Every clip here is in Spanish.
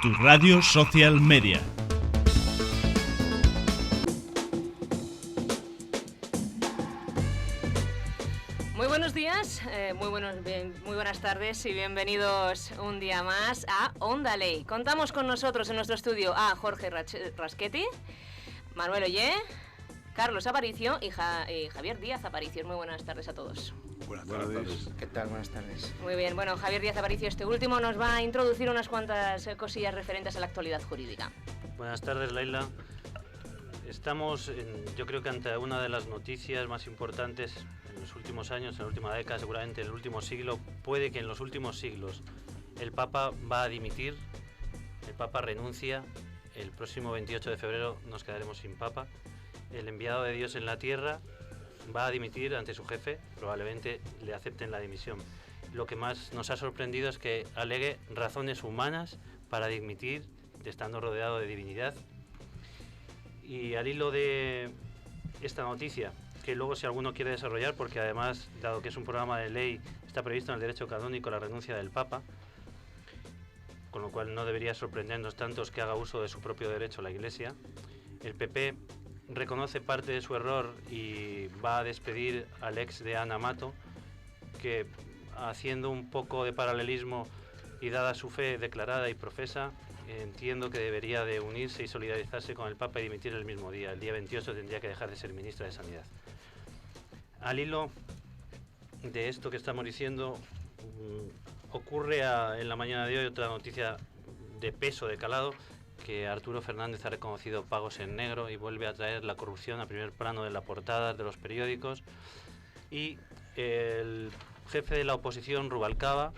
Tu radio social media. Muy buenos días, muy buenas tardes y bienvenidos un día más a Onda Ley. Contamos con nosotros en nuestro estudio a Jorge Raschetti, Manuel Ollé, Carlos Aparicio y Javier Díaz Aparicio. Muy buenas tardes a todos. Buenas tardes. ¿Qué tal? Buenas tardes. Muy bien, bueno, Javier Díaz Aparicio, este último nos va a introducir unas cuantas cosillas referentes a la actualidad jurídica. Buenas tardes, Laila. Estamos, yo creo que ante una de las noticias más importantes en los últimos años, en la última década, seguramente en el último siglo. Puede que en los últimos siglos el Papa va a dimitir, el Papa renuncia, el próximo 28 de febrero nos quedaremos sin Papa. El enviado de Dios en la tierra va a dimitir ante su jefe, probablemente le acepten la dimisión. Lo que más nos ha sorprendido es que alegue razones humanas para dimitir, estando rodeado de divinidad. Y al hilo de esta noticia, que luego si alguno quiere desarrollar, porque además, dado que es un programa de ley, está previsto en el derecho canónico la renuncia del Papa, con lo cual no debería sorprendernos tantos que haga uso de su propio derecho la Iglesia. El PP reconoce parte de su error y va a despedir al ex de Ana Mato, que haciendo un poco de paralelismo y dada su fe declarada y profesa, entiendo que debería de unirse y solidarizarse con el Papa y dimitir el mismo día. El día 28 tendría que dejar de ser ministra de Sanidad. Al hilo de esto que estamos diciendo, ocurre en la mañana de hoy otra noticia de peso, de calado, que Arturo Fernández ha reconocido pagos en negro y vuelve a traer la corrupción a primer plano de la portada de los periódicos. Y el jefe de la oposición, Rubalcaba,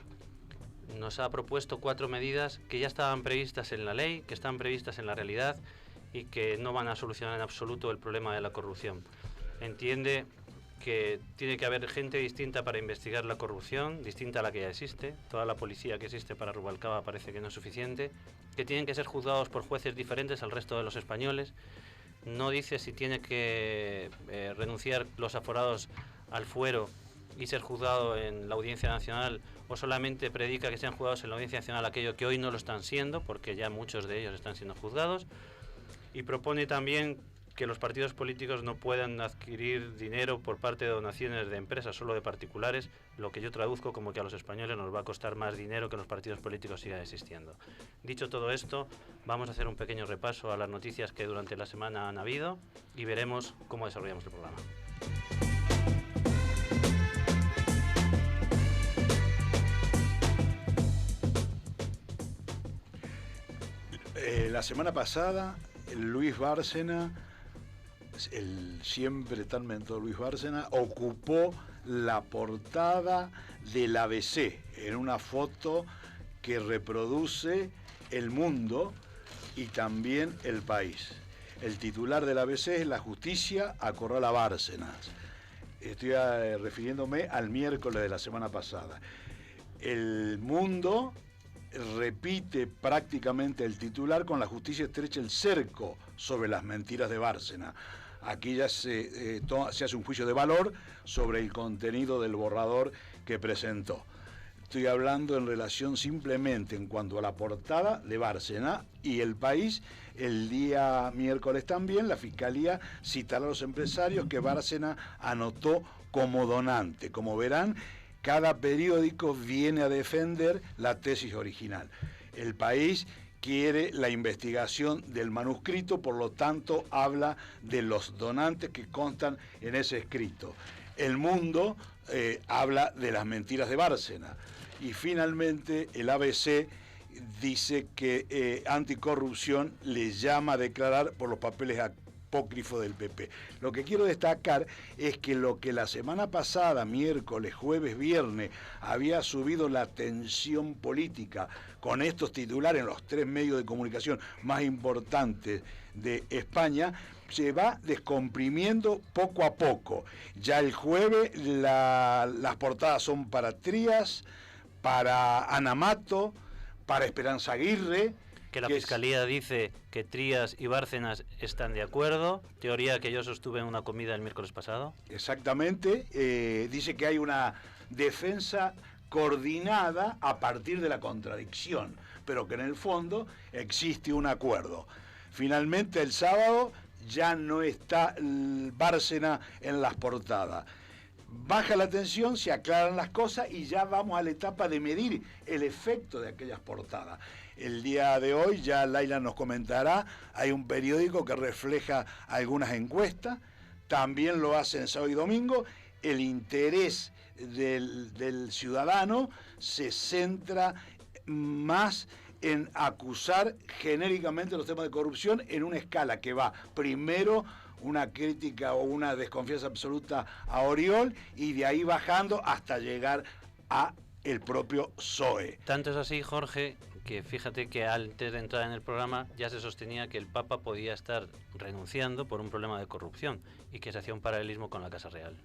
nos ha propuesto 4 medidas que ya estaban previstas en la ley, que están previstas en la realidad y que no van a solucionar en absoluto el problema de la corrupción. Entiende que tiene que haber gente distinta para investigar la corrupción, distinta a la que ya existe. Toda la policía que existe para Rubalcaba parece que no es suficiente, que tienen que ser juzgados por jueces diferentes al resto de los españoles. No dice si tiene que renunciar los aforados al fuero y ser juzgado en la Audiencia Nacional, o solamente predica que sean juzgados en la Audiencia Nacional aquello que hoy no lo están siendo, porque ya muchos de ellos están siendo juzgados. Y propone también que los partidos políticos no puedan adquirir dinero por parte de donaciones de empresas, solo de particulares, lo que yo traduzco como que a los españoles nos va a costar más dinero que los partidos políticos sigan existiendo. Dicho todo esto, vamos a hacer un pequeño repaso a las noticias que durante la semana han habido y veremos cómo desarrollamos el programa. La semana pasada, Luis Bárcena, el siempre tan mentor Luis Bárcena, ocupó la portada del ABC en una foto que reproduce El Mundo y también El País. El titular del ABC es "La justicia acorrala a Bárcenas". Estoy refiriéndome al miércoles de la semana pasada. El Mundo repite prácticamente el titular con "La justicia estrecha el cerco sobre las mentiras de Bárcena". Aquí ya se hace un juicio de valor sobre el contenido del borrador que presentó. Estoy hablando en relación simplemente en cuanto a la portada de Bárcena. Y El País, el día miércoles también, la Fiscalía citará a los empresarios que Bárcena anotó como donante. Como verán, cada periódico viene a defender la tesis original. El País quiere la investigación del manuscrito, por lo tanto habla de los donantes que constan en ese escrito. El Mundo habla de las mentiras de Bárcena. Y finalmente el ABC dice que Anticorrupción le llama a declarar por los papeles apócrifo del PP. Lo que quiero destacar es que lo que la semana pasada, miércoles, jueves, viernes, había subido la tensión política con estos titulares en los 3 medios de comunicación más importantes de España, se va descomprimiendo poco a poco. Ya el jueves las portadas son para Trías, para Ana Mato, para Esperanza Aguirre. Que la Fiscalía dice que Trías y Bárcenas están de acuerdo, teoría que yo sostuve en una comida el miércoles pasado. Exactamente, dice que hay una defensa coordinada a partir de la contradicción. pero que en el fondo existe un acuerdo. Finalmente el sábado ya no está Bárcena en las portadas. Baja la tensión, se aclaran las cosas y ya vamos a la etapa de medir el efecto de aquellas portadas. El día de hoy, ya Laila nos comentará, hay un periódico que refleja algunas encuestas, también lo hacen sábado y domingo. El interés del ciudadano se centra más en acusar genéricamente los temas de corrupción en una escala que va primero una crítica o una desconfianza absoluta a Oriol y de ahí bajando hasta llegar a el propio PSOE. Tanto es así, Jorge, que fíjate que antes de entrar en el programa ya se sostenía que el Papa podía estar renunciando por un problema de corrupción y que se hacía un paralelismo con la Casa Real.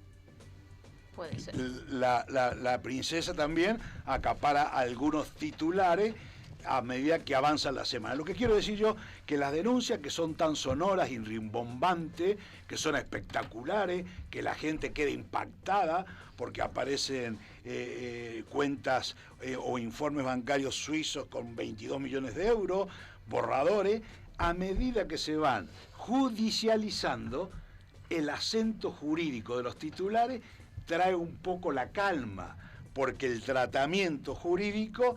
Puede ser. La princesa también acapara algunos titulares a medida que avanza la semana. Lo que quiero decir yo, que las denuncias que son tan sonoras y rimbombantes, que son espectaculares, que la gente queda impactada porque aparecen cuentas o informes bancarios suizos con 22 millones de euros, borradores, a medida que se van judicializando, el acento jurídico de los titulares trae un poco la calma, porque el tratamiento jurídico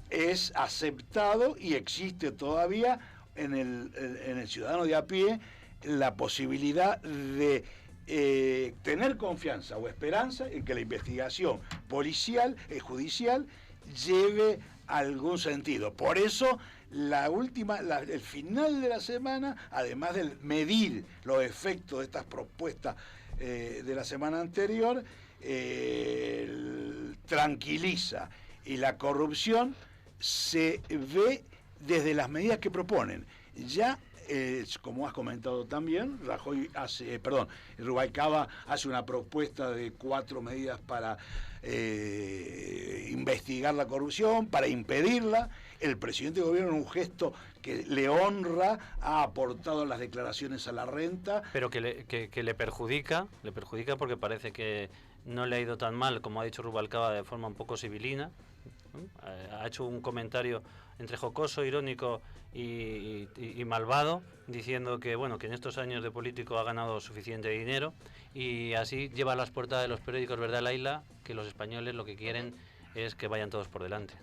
es aceptado y existe todavía en el ciudadano de a pie la posibilidad de tener confianza o esperanza en que la investigación policial, judicial, lleve algún sentido. Por eso, el final de la semana, además de medir los efectos de estas propuestas de la semana anterior, tranquiliza, y la corrupción se ve desde las medidas que proponen. Ya, como has comentado también, Rubalcaba hace una propuesta de 4 medidas para investigar la corrupción, para impedirla. El presidente del gobierno, en un gesto que le honra, ha aportado las declaraciones a la renta. Pero que le perjudica porque parece que no le ha ido tan mal, como ha dicho Rubalcaba, de forma un poco civilina. Ha hecho un comentario entre jocoso, irónico y malvado, diciendo que bueno, que en estos años de político ha ganado suficiente dinero, y así lleva a las portadas de los periódicos, ¿verdad, Laila? Que los españoles lo que quieren es que vayan todos por delante.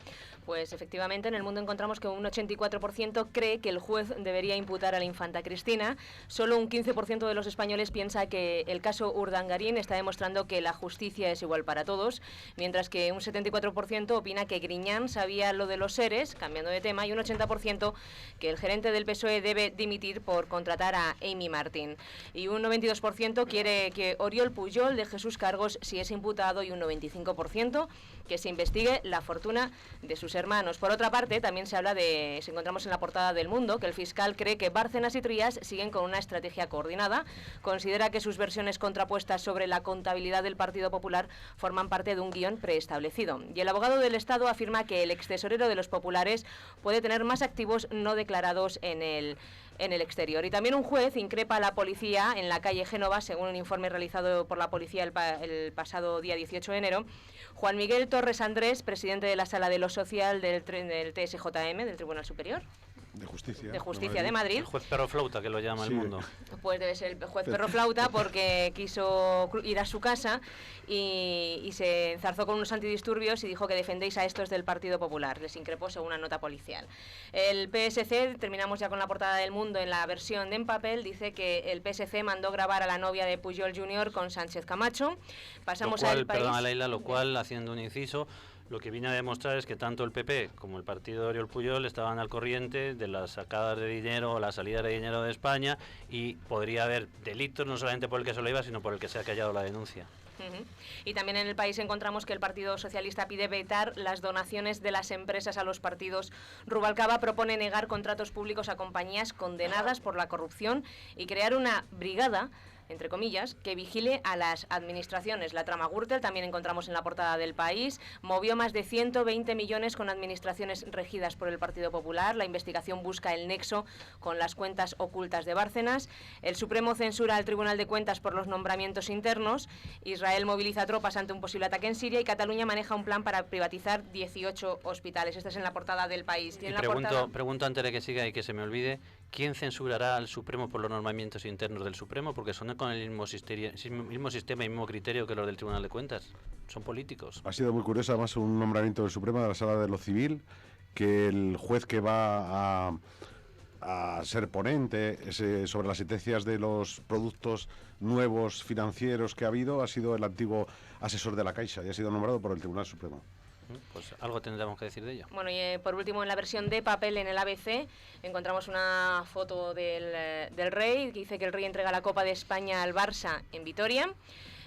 Pues efectivamente, en El Mundo encontramos que un 84% cree que el juez debería imputar a la infanta Cristina. Solo un 15% de los españoles piensa que el caso Urdangarín está demostrando que la justicia es igual para todos, mientras que un 74% opina que Griñán sabía lo de los seres, cambiando de tema, y un 80% que el gerente del PSOE debe dimitir por contratar a Amy Martín. Y un 92% quiere que Oriol Pujol deje sus cargos si es imputado, y un 95% que se investigue la fortuna de sus hermanos. Por otra parte, también se encontramos en la portada del Mundo que el fiscal cree que Bárcenas y Trías siguen con una estrategia coordinada. Considera que sus versiones contrapuestas sobre la contabilidad del Partido Popular forman parte de un guión preestablecido. Y el abogado del Estado afirma que el extesorero de los populares puede tener más activos no declarados en el exterior. Y también un juez increpa a la policía en la calle Génova, según un informe realizado por la policía el pasado día 18 de enero. Juan Miguel Torres Andrés, presidente de la Sala de lo Social del TSJM, del Tribunal Superior de Justicia de Madrid. El juez perro flauta, que lo llama el Mundo. Pues debe ser el juez perro flauta, porque quiso ir a su casa y se enzarzó con unos antidisturbios y dijo que defendéis a estos del Partido Popular. Les increpó según una nota policial. El PSC, terminamos ya con la portada del Mundo, en la versión de en papel, dice que el PSC mandó grabar a la novia de Pujol Jr. con Sánchez Camacho. Pasamos al País. Perdona, Leila, lo cual, haciendo un inciso, lo que viene a demostrar es que tanto el PP como el partido de Oriol Pujol estaban al corriente de las sacadas de dinero o las salidas de dinero de España, y podría haber delitos no solamente por el que se lo iba, sino por el que se ha callado la denuncia. Y también en El País encontramos que el Partido Socialista pide vetar las donaciones de las empresas a los partidos. Rubalcaba propone negar contratos públicos a compañías condenadas por la corrupción y crear una brigada entre comillas, que vigile a las administraciones. La trama Gürtel, también encontramos en la portada del País, movió más de 120 millones con administraciones regidas por el Partido Popular. La investigación busca el nexo con las cuentas ocultas de Bárcenas. El Supremo censura al Tribunal de Cuentas por los nombramientos internos. Israel moviliza tropas ante un posible ataque en Siria y Cataluña maneja un plan para privatizar 18 hospitales. Esta es en la portada del País. Y pregunto antes de que siga y que se me olvide, ¿quién censurará al Supremo por los nombramientos internos del Supremo? Porque son con el mismo sistema y mismo criterio que los del Tribunal de Cuentas. Son políticos. Ha sido muy curioso, además, un nombramiento del Supremo de la Sala de lo Civil, que el juez que va a ser ponente sobre las sentencias de los productos nuevos financieros que ha habido, ha sido el antiguo asesor de la Caixa y ha sido nombrado por el Tribunal Supremo. Pues algo tendremos que decir de ello. Bueno, y por último, en la versión de papel en el ABC encontramos una foto del rey, que dice que el rey entrega la Copa de España al Barça en Vitoria.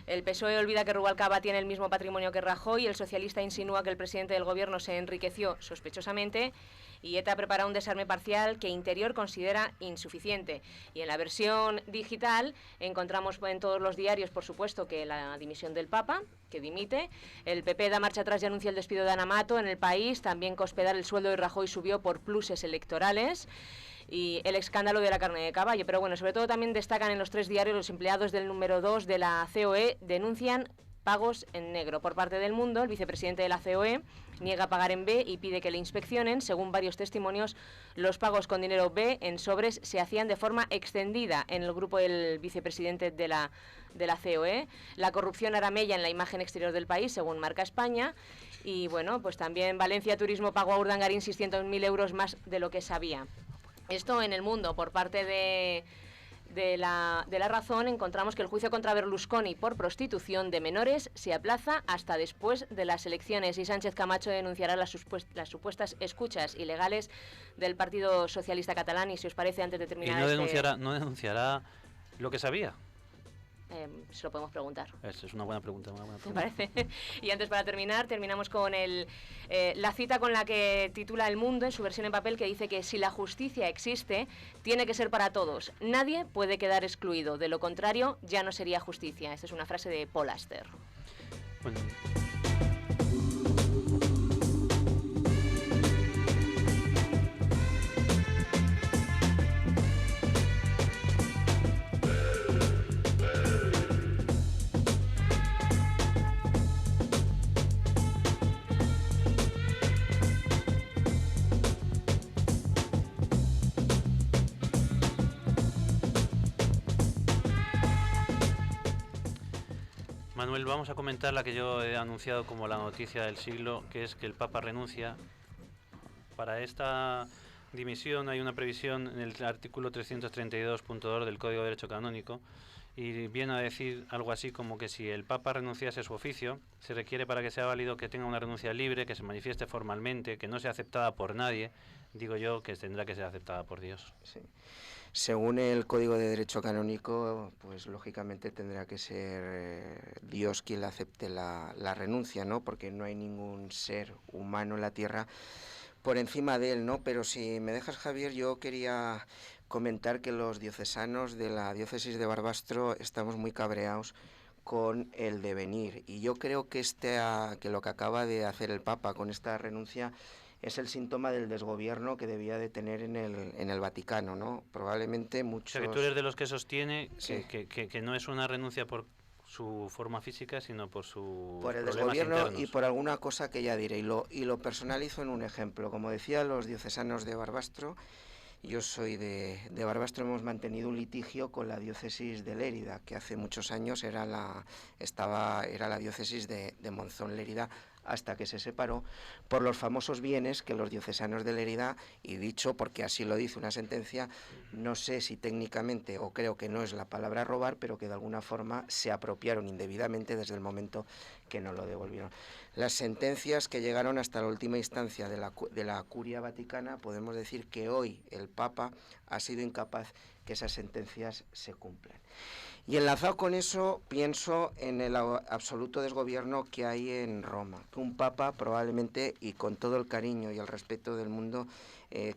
El PSOE olvida que Rubalcaba tiene el mismo patrimonio que Rajoy, el socialista insinúa que el presidente del gobierno se enriqueció sospechosamente y ETA prepara un desarme parcial que Interior considera insuficiente. Y en la versión digital encontramos en todos los diarios, por supuesto, que la dimisión del Papa, que dimite. El PP da marcha atrás y anuncia el despido de Ana Mato. En El País, también Cospedal, el sueldo de Rajoy subió por pluses electorales. Y el escándalo de la carne de caballo. Pero bueno, sobre todo también destacan en los 3 diarios los empleados del número 2 de la COE denuncian pagos en negro. Por parte del Mundo, el vicepresidente de la COE niega pagar en B y pide que le inspeccionen. Según varios testimonios, los pagos con dinero B en sobres se hacían de forma extendida en el grupo del vicepresidente de la COE. La corrupción aramella en la imagen exterior del país, según Marca España. Y bueno, pues también Valencia Turismo pagó a Urdangarín 600.000 euros más de lo que sabía. Esto en El Mundo. Por parte de la Razón encontramos que el juicio contra Berlusconi por prostitución de menores se aplaza hasta después de las elecciones y Sánchez Camacho denunciará las supuestas escuchas ilegales del Partido Socialista Catalán. Y si os parece, antes de terminar... ¿Y no denunciará lo que sabía? Se lo podemos preguntar. Es una buena pregunta. Me parece. Y antes, para terminar, terminamos con la cita con la que titula El Mundo en su versión en papel, que dice que si la justicia existe, tiene que ser para todos. Nadie puede quedar excluido. De lo contrario, ya no sería justicia. Esta es una frase de Paul Auster. Bueno. Manuel, vamos a comentar la que yo he anunciado como la noticia del siglo, que es que el Papa renuncia. Para esta dimisión hay una previsión en el artículo 332.2 del Código de Derecho Canónico y viene a decir algo así como que si el Papa renunciase a su oficio, se requiere para que sea válido que tenga una renuncia libre, que se manifieste formalmente, que no sea aceptada por nadie. Digo yo que tendrá que ser aceptada por Dios. Sí. Según el Código de Derecho Canónico, pues lógicamente tendrá que ser Dios quien le acepte la renuncia, ¿no? Porque no hay ningún ser humano en la tierra por encima de él, ¿no? Pero si me dejas, Javier, yo quería comentar que los diocesanos de la diócesis de Barbastro estamos muy cabreados con el devenir. Y yo creo que que lo que acaba de hacer el Papa con esta renuncia es el síntoma del desgobierno que debía de tener en el Vaticano, ¿no? Probablemente muchos... O sea, que tú eres de los que sostiene sí. que no es una renuncia por su forma física, sino por su por el problemas desgobierno internos. Y por alguna cosa que ya diré. Y lo personalizo en un ejemplo. Como decía, los diocesanos de Barbastro, yo soy de Barbastro, hemos mantenido un litigio con la diócesis de Lérida, que hace muchos años era la diócesis de Monzón-Lérida, hasta que se separó, por los famosos bienes que los diocesanos de Lérida, y dicho porque así lo dice una sentencia, no sé si técnicamente, o creo que no es la palabra robar, pero que de alguna forma se apropiaron indebidamente desde el momento que no lo devolvieron. Las sentencias que llegaron hasta la última instancia de la Curia Vaticana, podemos decir que hoy el Papa ha sido incapaz que esas sentencias se cumplan. Y enlazado con eso, pienso en el absoluto desgobierno que hay en Roma, que un papa probablemente, y con todo el cariño y el respeto del mundo,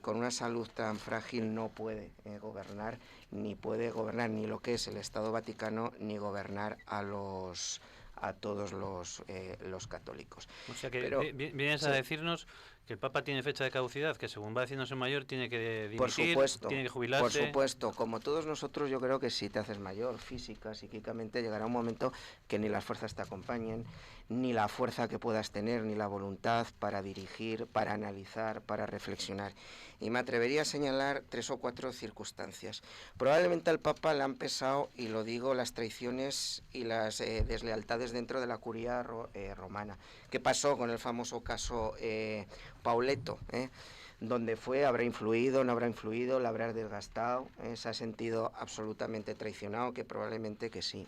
con una salud tan frágil no puede gobernar ni lo que es el Estado Vaticano, ni gobernar a todos los católicos. O sea que Pero, vienes a decirnos que el Papa tiene fecha de caducidad, que según va haciéndose mayor tiene que dimitir, por supuesto, tiene que jubilarse. por supuesto, como todos nosotros, yo creo que si te haces mayor, física, psíquicamente, llegará un momento que ni las fuerzas te acompañen, ni la fuerza que puedas tener, ni la voluntad para dirigir, para analizar, para reflexionar. Y me atrevería a señalar 3 o 4 circunstancias. Probablemente al Papa le han pesado, y lo digo, las traiciones y las deslealtades dentro de la curia romana. ¿Qué pasó con el famoso caso Pauleto? ¿Dónde fue? ¿Habrá influido? ¿No habrá influido? ¿La habrá desgastado? ¿Se ha sentido absolutamente traicionado? Que probablemente que sí.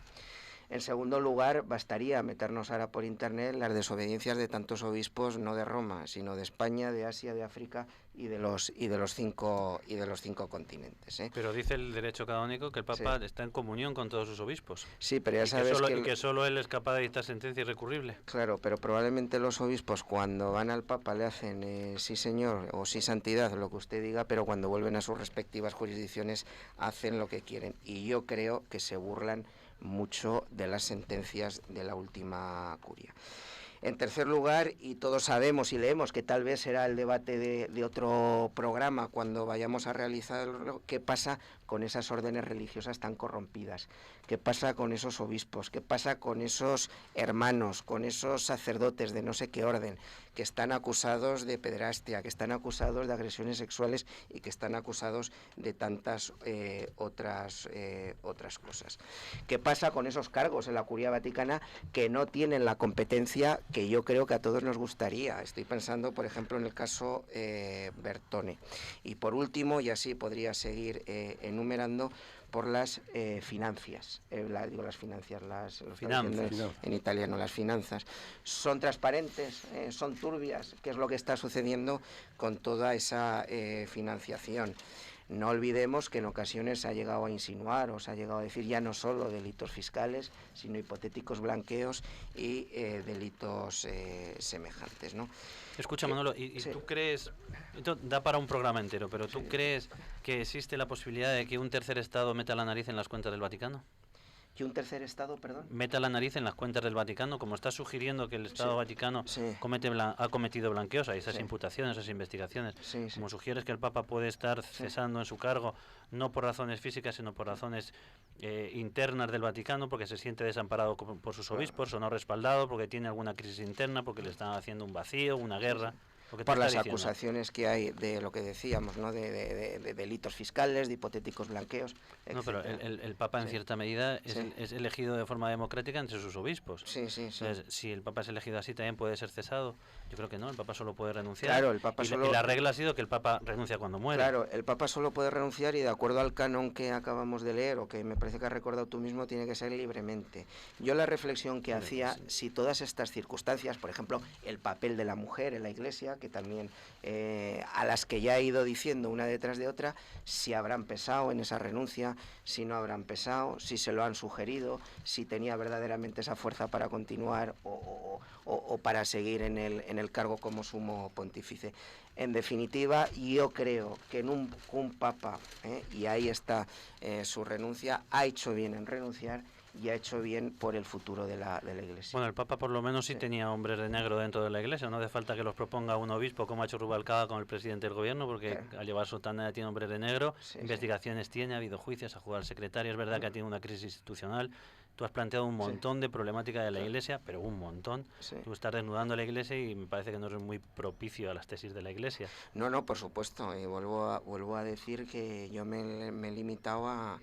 En segundo lugar, bastaría meternos ahora por internet las desobediencias de tantos obispos, no de Roma, sino de España, de Asia, de África y de los 5 continentes. Pero dice el derecho canónico que el Papa está en comunión con todos sus obispos. Sí, pero ya sabes que solo él es capaz de dictar sentencia irrecurrible. Claro, pero probablemente los obispos cuando van al Papa le hacen sí señor o sí santidad, lo que usted diga, pero cuando vuelven a sus respectivas jurisdicciones hacen lo que quieren. Y yo creo que se burlan mucho de las sentencias de la última curia. En tercer lugar, y todos sabemos y leemos que tal vez será el debate de otro programa cuando vayamos a realizarlo, qué pasa con esas órdenes religiosas tan corrompidas, qué pasa con esos obispos, qué pasa con esos hermanos, con esos sacerdotes de no sé qué orden, que están acusados de pederastia, que están acusados de agresiones sexuales y que están acusados de tantas otras cosas. ¿Qué pasa con esos cargos en la Curia Vaticana que no tienen la competencia que yo creo que a todos nos gustaría? Estoy pensando, por ejemplo, en el caso Bertone. Y por último, y así podría seguir enumerando, por las finanzas, las finanzas, en italiano, las finanzas. Son transparentes, son turbias, ¿qué es lo que está sucediendo con toda esa financiación? No olvidemos que en ocasiones se ha llegado a insinuar o se ha llegado a decir ya no solo delitos fiscales, sino hipotéticos blanqueos y delitos semejantes, ¿no? Escucha, Manolo, ¿y sí. tú crees, esto da para un programa entero, pero tú crees que existe la posibilidad de que un tercer Estado meta la nariz en las cuentas del Vaticano? ¿Que un tercer Estado, perdón? Meta la nariz en las cuentas del Vaticano, como está sugiriendo que el Estado Vaticano ha cometido blanqueos, hay esas imputaciones, esas investigaciones. Como sugieres que el Papa puede estar cesando en su cargo, no por razones físicas, sino por razones internas del Vaticano, porque se siente desamparado por sus obispos o no respaldado, porque tiene alguna crisis interna, porque le están haciendo un vacío, una guerra. Por las acusaciones que hay de lo que decíamos, ¿no? de delitos fiscales, de hipotéticos blanqueos, etc. No, pero el Papa en cierta medida es elegido de forma democrática entre sus obispos. Entonces, si el Papa es elegido así, también puede ser cesado. Yo creo que no, el Papa solo puede renunciar. Claro, el Papa y la regla ha sido que el Papa renuncia cuando muere. Claro, el Papa solo puede renunciar y de acuerdo al canon que acabamos de leer, o que me parece que has recordado tú mismo, tiene que ser libremente. Yo la reflexión que hacía, si todas estas circunstancias, por ejemplo, el papel de la mujer en la Iglesia, que también a las que ya he ido diciendo una detrás de otra, si habrán pesado en esa renuncia, si no habrán pesado, si se lo han sugerido, si tenía verdaderamente esa fuerza para continuar o para seguir en el cargo como sumo pontífice. En definitiva, yo creo que en un Papa, y ahí está su renuncia, ha hecho bien en renunciar y ha hecho bien por el futuro de la Iglesia. Bueno, el Papa por lo menos sí tenía hombres de negro dentro de la Iglesia, no hace falta que los proponga un obispo como ha hecho Rubalcaba con el presidente del gobierno, porque al llevar sotana tiene hombres de negro, investigaciones tiene, ha habido juicios, ha jugado al secretario, es verdad que ha tenido una crisis institucional. Tú has planteado un montón de problemática de la Iglesia, pero un montón. Tú estás desnudando la Iglesia y me parece que no eres muy propicio a las tesis de la Iglesia. No, por supuesto, y vuelvo a decir que yo me he limitado a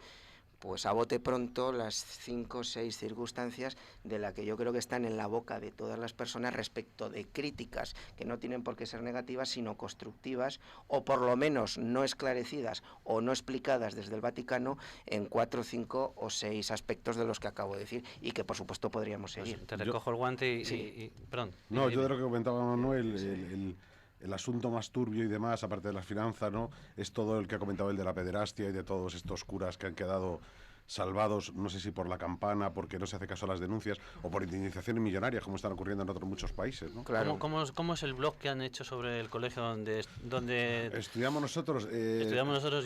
bote pronto las 5 o 6 circunstancias de las que yo creo que están en la boca de todas las personas respecto de críticas que no tienen por qué ser negativas, sino constructivas, o por lo menos no esclarecidas o no explicadas desde el Vaticano en 4, 5 o 6 aspectos de los que acabo de decir y que por supuesto podríamos seguir. Te recojo el guante y perdón. No, yo de lo que comentaba Manuel, el asunto más turbio y demás, aparte de las finanzas, ¿no? Es todo el que ha comentado, el de la pederastia y de todos estos curas que han quedado salvados, no sé si por la campana, porque no se hace caso a las denuncias, o por indemnizaciones millonarias, como están ocurriendo en otros muchos países, ¿no? Claro. ¿Cómo es el blog que han hecho sobre el colegio donde Estudiamos nosotros...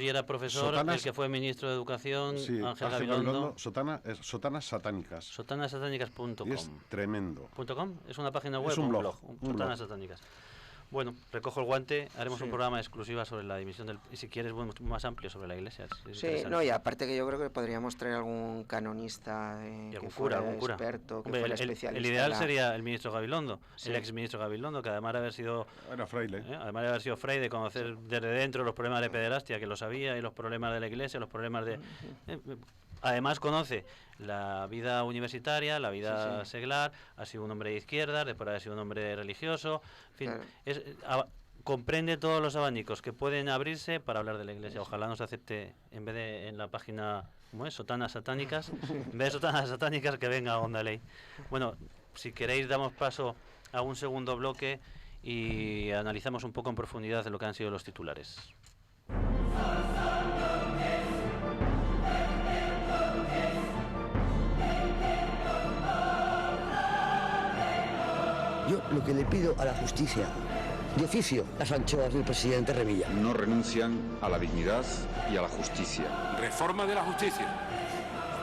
y era profesor, Sotanas- el que fue ministro de Educación, Sí, Ángel Ángel Gabilondo? Sotanas satánicas. Sotanasatánicas.com. Y es tremendo. .com es una página web, Es un blog, Sotanas Satánicas. Bueno, recojo el guante, haremos Sí. un programa exclusivo sobre la dimisión del... Y si quieres, más amplio sobre la Iglesia. Es Sí, interesante. no, y aparte que yo creo que podríamos traer algún canonista Y que algún fuera algún cura. experto, que Hombre, fuera el especialista. ideal en la- sería el ministro Gabilondo, Sí. el ex ministro Gabilondo, que además de haber sido... Era fraile. Además de haber sido Frey, de conocer desde dentro los problemas de pederastia, que lo sabía, y los problemas de la Iglesia, los problemas de... además conoce la vida universitaria, la vida Sí, sí. seglar, ha sido un hombre de izquierda, después ha sido un hombre religioso, en fin, Claro. comprende todos los abanicos que pueden abrirse para hablar de la Iglesia. Ojalá nos acepte, en vez de en la página, ¿cómo es? Sotanas Satánicas, en vez de Sotanas Satánicas, que venga Onda Ley. Bueno, si queréis damos paso a un segundo bloque y analizamos un poco en profundidad de lo que han sido los titulares. Yo lo que le pido a la justicia, de oficio, las anchoas del presidente Revilla. No renuncian a la dignidad y a la justicia. Reforma de la justicia,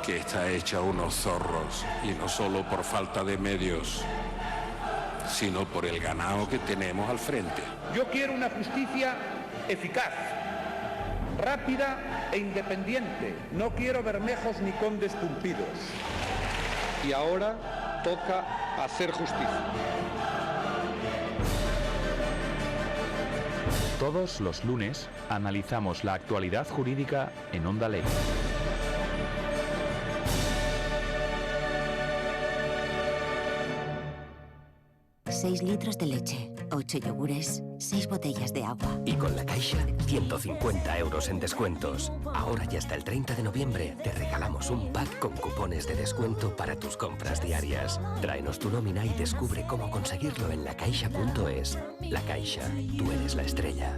que está hecha unos zorros, y no solo por falta de medios, sino por el ganado que tenemos al frente. Yo quiero una justicia eficaz, rápida e independiente. No quiero bermejos ni condes cumplidos. Y ahora toca hacer justicia. Todos los lunes analizamos la actualidad jurídica en Onda Ley. Seis litros de leche, 8 yogures, 6 botellas de agua. Y con La Caixa, 150 euros en descuentos. Ahora y hasta el 30 de noviembre te regalamos un pack con cupones de descuento para tus compras diarias. Tráenos tu nómina y descubre cómo conseguirlo en lacaixa.es. La Caixa, tú eres la estrella.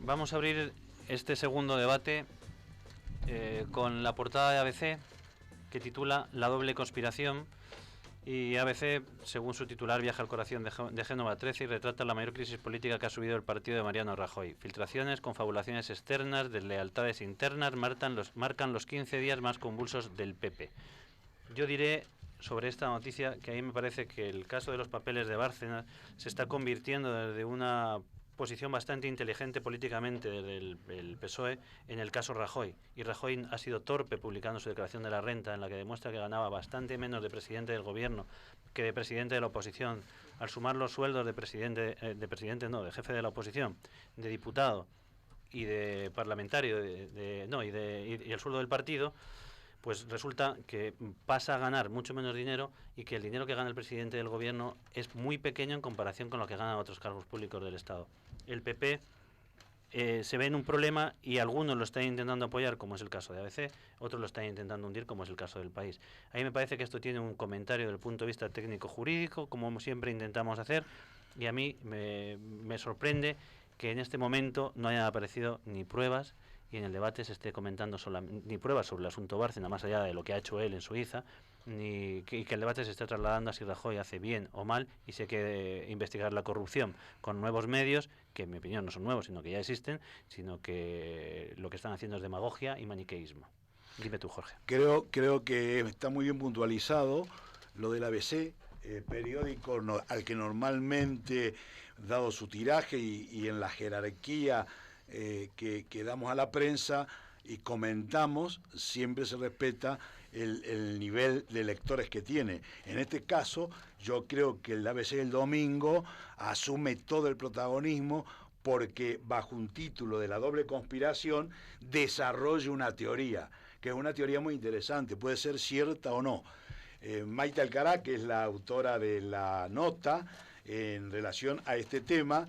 Vamos a abrir este segundo debate con la portada de ABC, que titula La doble conspiración, y ABC, según su titular, viaja al corazón de Génova 13 y retrata la mayor crisis política que ha subido el partido de Mariano Rajoy. Filtraciones, confabulaciones externas, deslealtades internas marcan los 15 días más convulsos del PP. Yo diré sobre esta noticia que a mí me parece que el caso de los papeles de Bárcenas se está convirtiendo desde una posición bastante inteligente políticamente del PSOE en el caso Rajoy. Y Rajoy ha sido torpe publicando su declaración de la renta, en la que demuestra que ganaba bastante menos de presidente del gobierno que de presidente de la oposición. Al sumar los sueldos de jefe de la oposición, de diputado y de parlamentario, y el sueldo del partido, pues resulta que pasa a ganar mucho menos dinero y que el dinero que gana el presidente del gobierno es muy pequeño en comparación con lo que ganan otros cargos públicos del Estado. El PP se ve en un problema y algunos lo están intentando apoyar, como es el caso de ABC, otros lo están intentando hundir, como es el caso del País. A mí me parece que esto tiene un comentario desde el punto de vista técnico-jurídico, como siempre intentamos hacer, y a mí me sorprende que en este momento no hayan aparecido ni pruebas y en el debate se esté comentando ni pruebas sobre el asunto Bárcena, más allá de lo que ha hecho él en Suiza, y que el debate se esté trasladando a si Rajoy hace bien o mal, y si hay que investigar la corrupción con nuevos medios, que en mi opinión no son nuevos, sino que ya existen, sino que lo que están haciendo es demagogia y maniqueísmo. Dime tú, Jorge. Creo que está muy bien puntualizado lo del ABC, periódico al que normalmente, dado su tiraje y en la jerarquía que damos a la prensa y comentamos, siempre se respeta el nivel de lectores que tiene. En este caso, yo creo que el ABC del domingo asume todo el protagonismo porque bajo un título de la doble conspiración desarrolla una teoría, que es una teoría muy interesante, puede ser cierta o no. Maite Alcaraz, que es la autora de la nota en relación a este tema,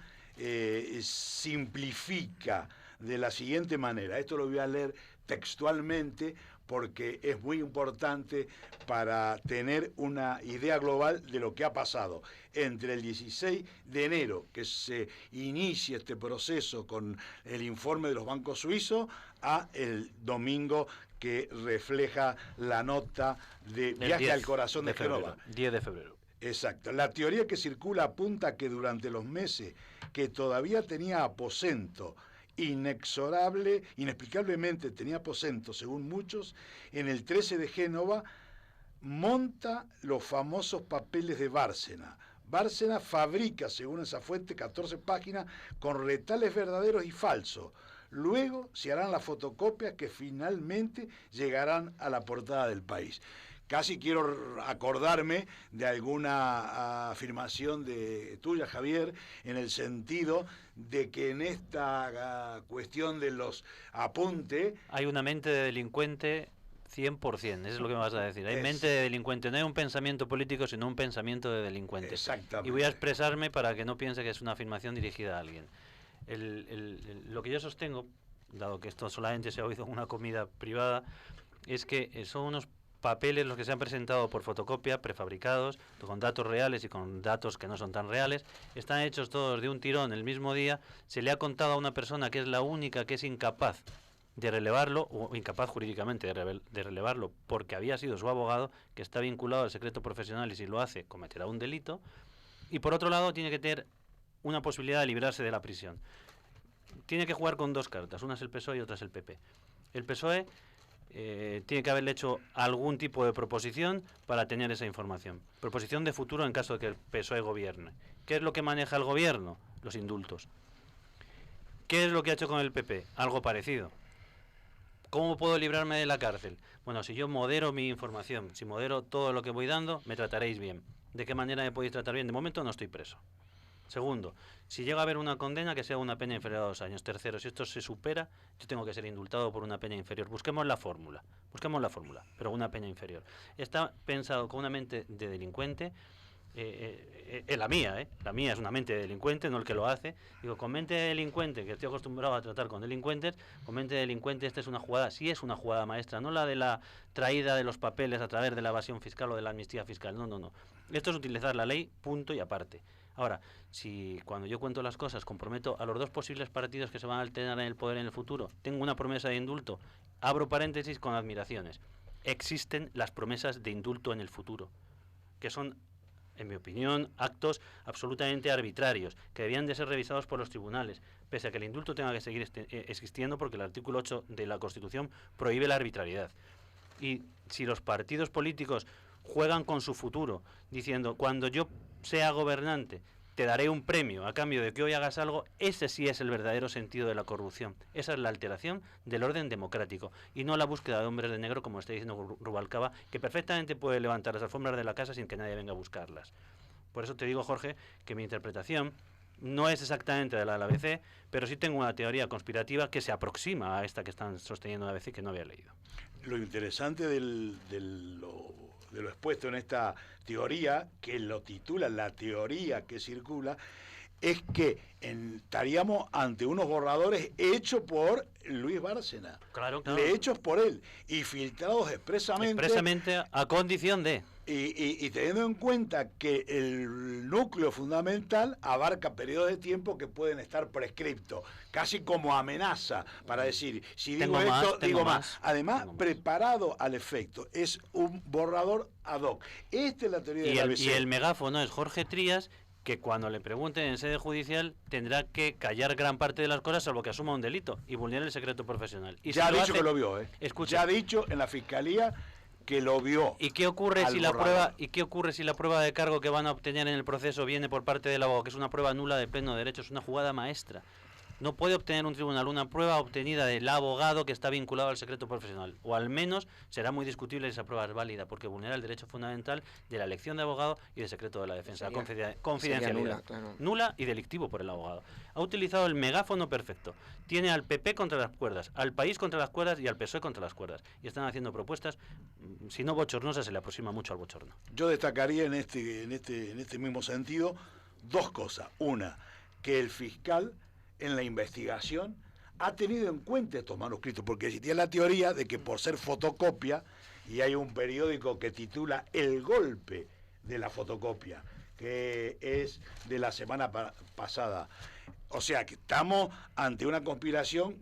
simplifica de la siguiente manera. Esto lo voy a leer textualmente porque es muy importante para tener una idea global de lo que ha pasado entre el 16 de enero, que se inicia este proceso con el informe de los bancos suizos, a el domingo que refleja la nota de Viaje al Corazón de Génova. 10 de febrero. Exacto. La teoría que circula apunta a que durante los meses que todavía tenía aposento, inexplicablemente tenía aposento, según muchos, en el 13 de Génova, monta los famosos papeles de Bárcena. Bárcena fabrica, según esa fuente, 14 páginas con retales verdaderos y falsos. Luego se harán las fotocopias que finalmente llegarán a la portada del País. Casi quiero acordarme de alguna afirmación de tuya, Javier, en el sentido de que en esta cuestión de los apuntes... Hay una mente de delincuente 100%, eso es lo que me vas a decir. Hay mente de delincuente, no hay un pensamiento político, sino un pensamiento de delincuente. Exactamente. Y voy a expresarme para que no piense que es una afirmación dirigida a alguien. Lo que yo sostengo, dado que esto solamente se ha oído en una comida privada, es que son unos papeles los que se han presentado por fotocopia, prefabricados, con datos reales y con datos que no son tan reales, están hechos todos de un tirón el mismo día, se le ha contado a una persona que es la única que es incapaz de relevarlo, o incapaz jurídicamente de relevarlo, porque había sido su abogado, que está vinculado al secreto profesional y si lo hace cometerá un delito, y por otro lado tiene que tener una posibilidad de librarse de la prisión. Tiene que jugar con dos cartas, una es el PSOE y otra es el PP. El PSOE tiene que haberle hecho algún tipo de proposición para tener esa información. Proposición de futuro en caso de que el PSOE gobierne. ¿Qué es lo que maneja el gobierno? Los indultos. ¿Qué es lo que ha hecho con el PP? Algo parecido. ¿Cómo puedo librarme de la cárcel? Bueno, si yo modero mi información, si modero todo lo que voy dando, me trataréis bien. ¿De qué manera me podéis tratar bien? De momento no estoy preso. Segundo, si llega a haber una condena, que sea una pena inferior a 2 años. Tercero, si esto se supera, yo tengo que ser indultado por una pena inferior. Busquemos la fórmula, pero una pena inferior. Está pensado con una mente de delincuente, la mía es una mente de delincuente, no el que lo hace. Digo, con mente de delincuente, que estoy acostumbrado a tratar con delincuentes, con mente de delincuente esta es una jugada, sí es una jugada maestra, no la de la traída de los papeles a través de la evasión fiscal o de la amnistía fiscal, no. Esto es utilizar la ley, punto y aparte. Ahora, si cuando yo cuento las cosas comprometo a los dos posibles partidos que se van a alternar en el poder en el futuro, tengo una promesa de indulto, abro paréntesis con admiraciones. Existen las promesas de indulto en el futuro, que son, en mi opinión, actos absolutamente arbitrarios, que debían de ser revisados por los tribunales, pese a que el indulto tenga que seguir existiendo porque el artículo 8 de la Constitución prohíbe la arbitrariedad. Y si los partidos políticos juegan con su futuro, diciendo, cuando yo sea gobernante, te daré un premio a cambio de que hoy hagas algo, ese sí es el verdadero sentido de la corrupción. Esa es la alteración del orden democrático y no la búsqueda de hombres de negro, como está diciendo Rubalcaba, que perfectamente puede levantar las alfombras de la casa sin que nadie venga a buscarlas. Por eso te digo, Jorge, que mi interpretación no es exactamente de la del ABC, pero sí tengo una teoría conspirativa que se aproxima a esta que están sosteniendo el ABC, que no había leído. Lo interesante de lo expuesto en esta teoría, que lo titula La teoría que circula, es que estaríamos ante unos borradores hechos por Luis Bárcena. Claro. Hechos por él y filtrados expresamente a condición de... Y teniendo en cuenta que el núcleo fundamental abarca periodos de tiempo que pueden estar prescriptos, casi como amenaza para decir, si digo esto, digo más. Además, preparado al efecto, es un borrador ad hoc. Esta es la teoría de la ABC. Y el megáfono es Jorge Trías, que cuando le pregunten en sede judicial tendrá que callar gran parte de las cosas salvo que asuma un delito y vulnere el secreto profesional. Y ya si ha dicho que lo vio, Escucha, ya ha dicho en la fiscalía que lo vio. ¿Y qué ocurre si la prueba de cargo que van a obtener en el proceso viene por parte del abogado, que es una prueba nula de pleno derecho? Es una jugada maestra. no puede obtener un tribunal una prueba obtenida del abogado que está vinculado al secreto profesional, o al menos será muy discutible si esa prueba es válida, porque vulnera el derecho fundamental de la elección de abogado y del secreto de la defensa, la confidencialidad. Nula y delictivo por el abogado. Ha utilizado el megáfono perfecto. Tiene al PP contra las cuerdas, al país contra las cuerdas y al PSOE contra las cuerdas. Y están haciendo propuestas, si no bochornosas, se le aproxima mucho al bochorno. Yo destacaría en este mismo sentido dos cosas. Una, que el fiscal en la investigación ha tenido en cuenta estos manuscritos, porque existía la teoría de que por ser fotocopia, y hay un periódico que titula El golpe de la fotocopia, que es de la semana pasada. O sea que estamos ante una conspiración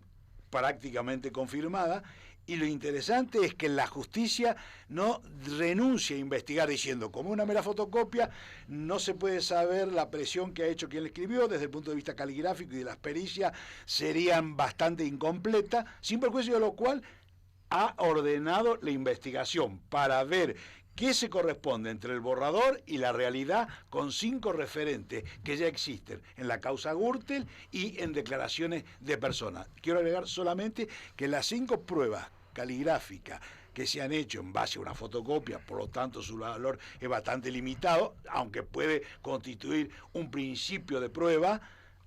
prácticamente confirmada, y lo interesante es que la justicia no renuncia a investigar diciendo, como una mera fotocopia, no se puede saber la presión que ha hecho quien le escribió, desde el punto de vista caligráfico y de las pericias serían bastante incompletas, sin perjuicio de lo cual ha ordenado la investigación para ver qué se corresponde entre el borrador y la realidad, con 5 referentes que ya existen en la causa Gürtel y en declaraciones de personas. Quiero agregar solamente que las 5 pruebas caligráficas que se han hecho en base a una fotocopia, por lo tanto su valor es bastante limitado, aunque puede constituir un principio de prueba,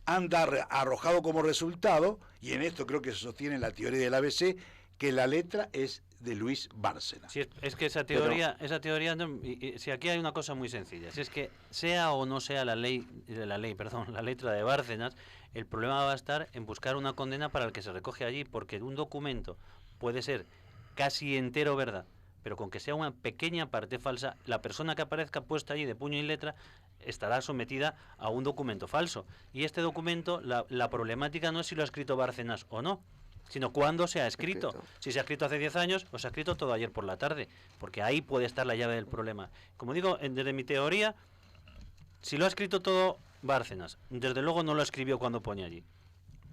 han arrojado como resultado, y en esto creo que se sostiene la teoría del ABC, que la letra es de Luis Bárcena. Sí, es que esa teoría, si aquí hay una cosa muy sencilla, si es que sea o no sea la letra de Bárcenas, el problema va a estar en buscar una condena para el que se recoge allí, porque un documento puede ser casi entero verdad, pero con que sea una pequeña parte falsa, la persona que aparezca puesta allí de puño y letra estará sometida a un documento falso. Y este documento, la problemática no es si lo ha escrito Bárcenas o no, sino cuándo se ha escrito. Si se ha escrito hace 10 años o se ha escrito todo ayer por la tarde, porque ahí puede estar la llave del problema. Como digo, desde mi teoría, si lo ha escrito todo Bárcenas, desde luego no lo escribió cuando pone allí.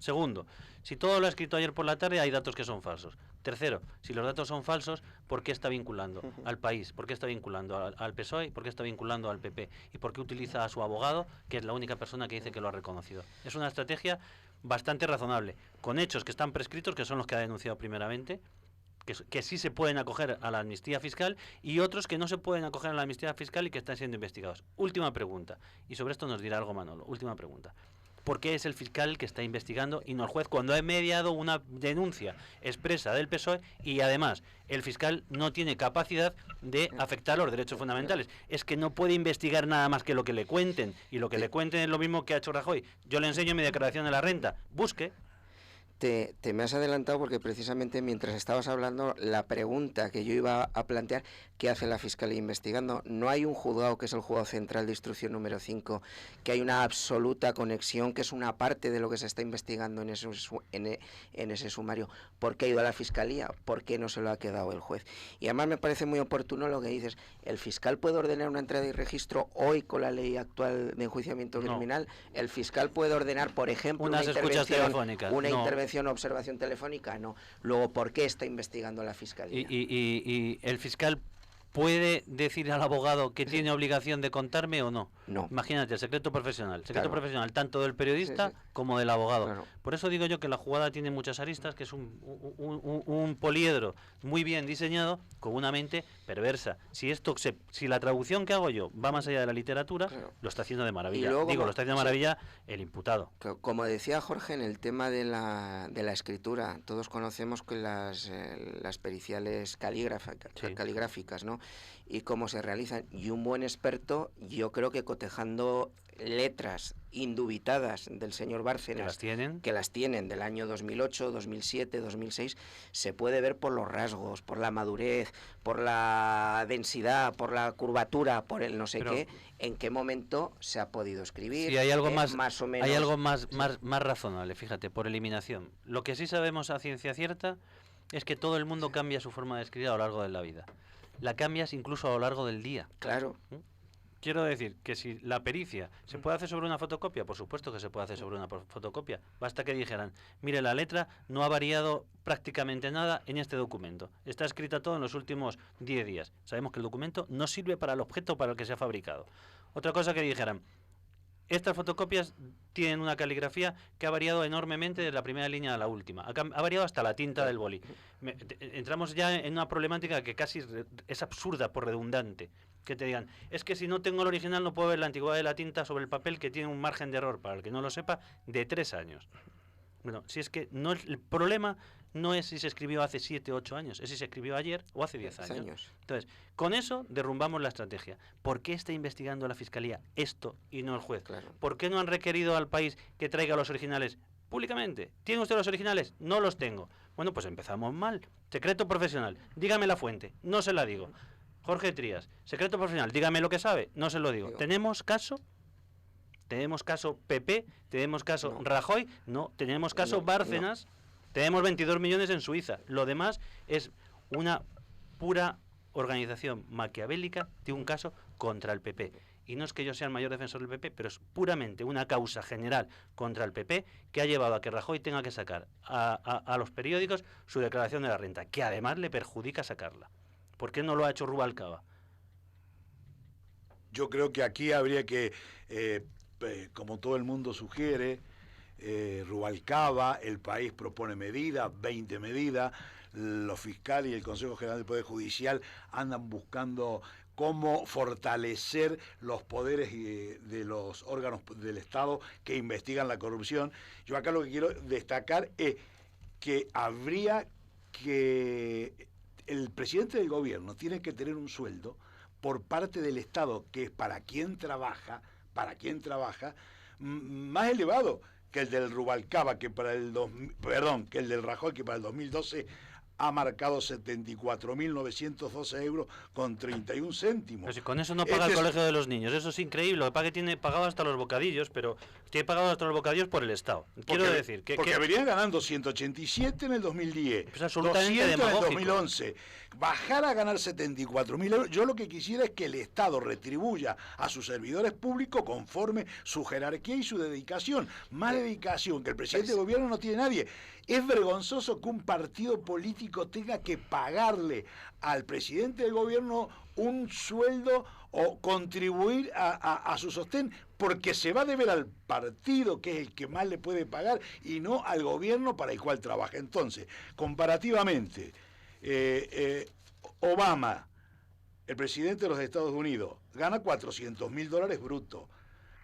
Segundo, si todo lo ha escrito ayer por la tarde, hay datos que son falsos. Tercero, si los datos son falsos, ¿por qué está vinculando al país? ¿Por qué está vinculando al PSOE? ¿Por qué está vinculando al PP? ¿Y por qué utiliza a su abogado, que es la única persona que dice que lo ha reconocido? Es una estrategia bastante razonable, con hechos que están prescritos, que son los que ha denunciado primeramente, que sí se pueden acoger a la amnistía fiscal, y otros que no se pueden acoger a la amnistía fiscal y que están siendo investigados. Última pregunta, y sobre esto nos dirá algo Manolo. Última pregunta. ¿Por qué es el fiscal el que está investigando y no el juez, cuando ha mediado una denuncia expresa del PSOE y además el fiscal no tiene capacidad de afectar los derechos fundamentales? Es que no puede investigar nada más que lo que le cuenten, y lo que le cuenten es lo mismo que ha hecho Rajoy. Yo le enseño mi declaración de la renta, busque. Te me has adelantado porque precisamente mientras estabas hablando, la pregunta que yo iba a plantear, ¿qué hace la Fiscalía investigando? No hay un juzgado, que es el Juzgado Central de Instrucción número 5, que hay una absoluta conexión, que es una parte de lo que se está investigando en ese sumario. ¿Por qué ha ido a la Fiscalía? ¿Por qué no se lo ha quedado el juez? Y además me parece muy oportuno lo que dices. ¿El fiscal puede ordenar una entrada y registro hoy con la ley actual de enjuiciamiento criminal? ¿El fiscal puede ordenar, por ejemplo, una intervención o observación telefónica? No. Luego, ¿por qué está investigando la Fiscalía? ¿Y el fiscal puede decir al abogado que tiene obligación de contarme o no? No. Imagínate, el secreto profesional. Secreto profesional tanto del periodista como del abogado. Claro. Por eso digo yo que la jugada tiene muchas aristas, que es un poliedro muy bien diseñado con una mente perversa. Si la traducción que hago yo va más allá de la literatura, lo está haciendo de maravilla. Lo está haciendo de maravilla el imputado. Como decía Jorge, en el tema de la escritura, todos conocemos que las periciales caligráficas, ¿no? Y cómo se realizan. Y un buen experto, yo creo que cotejando letras indubitadas del señor Bárcenas, que las tienen del año 2008, 2007, 2006, se puede ver por los rasgos, por la madurez, por la densidad, por la curvatura, por el no sé qué, en qué momento se ha podido escribir. Sí, hay algo más o menos. Hay algo más razonable, fíjate, por eliminación. Lo que sí sabemos a ciencia cierta es que todo el mundo cambia su forma de escribir a lo largo de la vida. La cambias incluso a lo largo del día. Claro. Quiero decir que si la pericia se puede hacer sobre una fotocopia, por supuesto que se puede hacer sobre una fotocopia. Basta que dijeran, mire, la letra no ha variado prácticamente nada en este documento. Está escrita todo en los últimos 10 días. Sabemos que el documento no sirve para el objeto para el que se ha fabricado. Otra cosa que dijeran, Estas fotocopias tienen una caligrafía que ha variado enormemente de la primera línea a la última. Ha variado hasta la tinta del boli. Entramos ya en una problemática que casi es absurda por redundante. Que te digan, es que si no tengo el original no puedo ver la antigüedad de la tinta sobre el papel, que tiene un margen de error, para el que no lo sepa, de 3 años. Bueno, si es que no, el problema no es si se escribió hace 7 o 8 años, es si se escribió ayer o hace 10 años. Entonces, con eso derrumbamos la estrategia. ¿Por qué está investigando la Fiscalía esto y no el juez? Claro. ¿Por qué no han requerido al país que traiga los originales públicamente? ¿Tiene usted los originales? No los tengo. Bueno, pues empezamos mal. Secreto profesional. Dígame la fuente. No se la digo. Jorge Trías. Secreto profesional. Dígame lo que sabe. No se lo digo. ¿Tenemos caso? ¿Tenemos caso PP? ¿Tenemos caso Rajoy? No. ¿Tenemos caso Bárcenas? Tenemos 22 millones en Suiza. Lo demás es una pura organización maquiavélica de un caso contra el PP. Y no es que yo sea el mayor defensor del PP, pero es puramente una causa general contra el PP que ha llevado a que Rajoy tenga que sacar a los periódicos su declaración de la renta, que además le perjudica sacarla. ¿Por qué no lo ha hecho Rubalcaba? Yo creo que aquí habría que, como todo el mundo sugiere, Rubalcaba, el país propone medidas, 20 medidas, los fiscales y el Consejo General del Poder Judicial andan buscando cómo fortalecer los poderes de los órganos del Estado que investigan la corrupción. Yo acá lo que quiero destacar es que habría que... El presidente del gobierno tiene que tener un sueldo por parte del Estado, que es para quien trabaja, más elevado que el del Rubalcaba, que el del Rajoy, que para el 2012 ha marcado 74.912 euros con 31 céntimos. Pues si con eso no paga el colegio de los niños, eso es increíble. Lo que pasa es que tiene pagado hasta los bocadillos, pero tiene pagado hasta los bocadillos por el Estado. Quiero decir que... Porque venían ganando 187 en el 2010, es absolutamente 200 en el 2011. Bajar a ganar 74.000 euros, yo lo que quisiera es que el Estado retribuya a sus servidores públicos conforme su jerarquía y su dedicación. Más dedicación que el presidente del gobierno no tiene nadie. Es vergonzoso que un partido político tenga que pagarle al presidente del gobierno un sueldo o contribuir a su sostén, porque se va a deber al partido, que es el que más le puede pagar, y no al gobierno para el cual trabaja. Entonces, comparativamente, Obama, el presidente de los Estados Unidos, gana $400.000 brutos.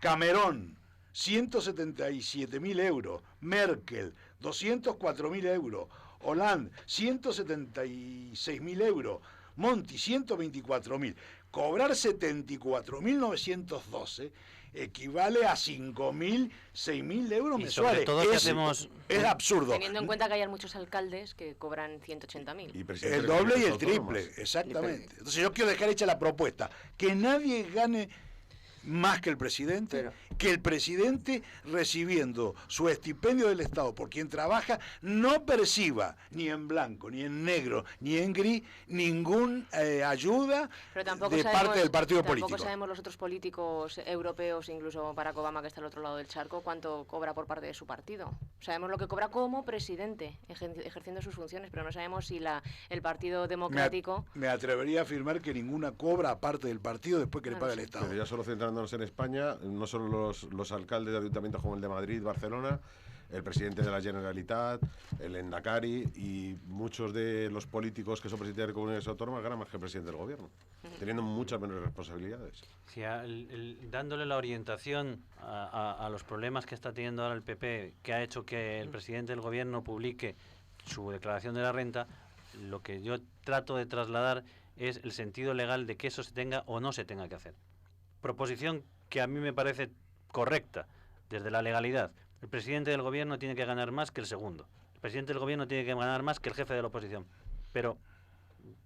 Cameron, 177.000 euros. Merkel, 204.000 euros. Hollande, 176.000 euros. Monti, 124.000. Cobrar 74.912 equivale a 5.000, 6.000 euros mensuales. Todo es absurdo. Teniendo en cuenta que hay muchos alcaldes que cobran 180.000. El doble y el triple, exactamente. Entonces yo quiero dejar hecha la propuesta, que nadie gane más que el presidente, que el presidente, recibiendo su estipendio del Estado por quien trabaja, no perciba ni en blanco, ni en negro, ni en gris ninguna ayuda de parte del partido político. Tampoco sabemos los otros políticos europeos, incluso Barack Obama, que está al otro lado del charco, cuánto cobra por parte de su partido. Sabemos lo que cobra como presidente, ejerciendo sus funciones, pero no sabemos si el Partido Democrático... Me atrevería a afirmar que ninguna cobra aparte del partido después que le paga el Estado. Pero ya solo centrándonos en España, no solo los alcaldes de ayuntamientos como el de Madrid, Barcelona, el presidente de la Generalitat, el Endacari y muchos de los políticos que son presidentes de comunidades autónomas ganan más que el presidente del gobierno, teniendo muchas menos responsabilidades. Sí, dándole la orientación a los problemas que está teniendo ahora el PP, que ha hecho que el presidente del gobierno publique su declaración de la renta, lo que yo trato de trasladar es el sentido legal de que eso se tenga o no se tenga que hacer. Proposición que a mí me parece correcta desde la legalidad. El presidente del gobierno tiene que ganar más que el segundo. El presidente del gobierno tiene que ganar más que el jefe de la oposición. Pero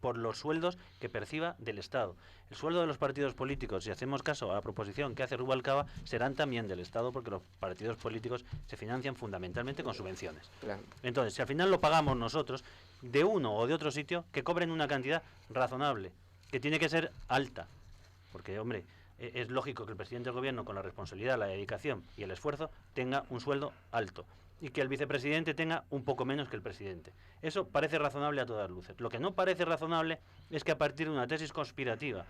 por los sueldos que perciba del Estado. El sueldo de los partidos políticos, si hacemos caso a la proposición que hace Rubalcaba, serán también del Estado, porque los partidos políticos se financian fundamentalmente con subvenciones. Claro. Entonces, si al final lo pagamos nosotros, de uno o de otro sitio, que cobren una cantidad razonable, que tiene que ser alta. Porque, hombre, es lógico que el presidente del gobierno, con la responsabilidad, la dedicación y el esfuerzo, tenga un sueldo alto. Y que el vicepresidente tenga un poco menos que el presidente. Eso parece razonable a todas luces. Lo que no parece razonable es que a partir de una tesis conspirativa,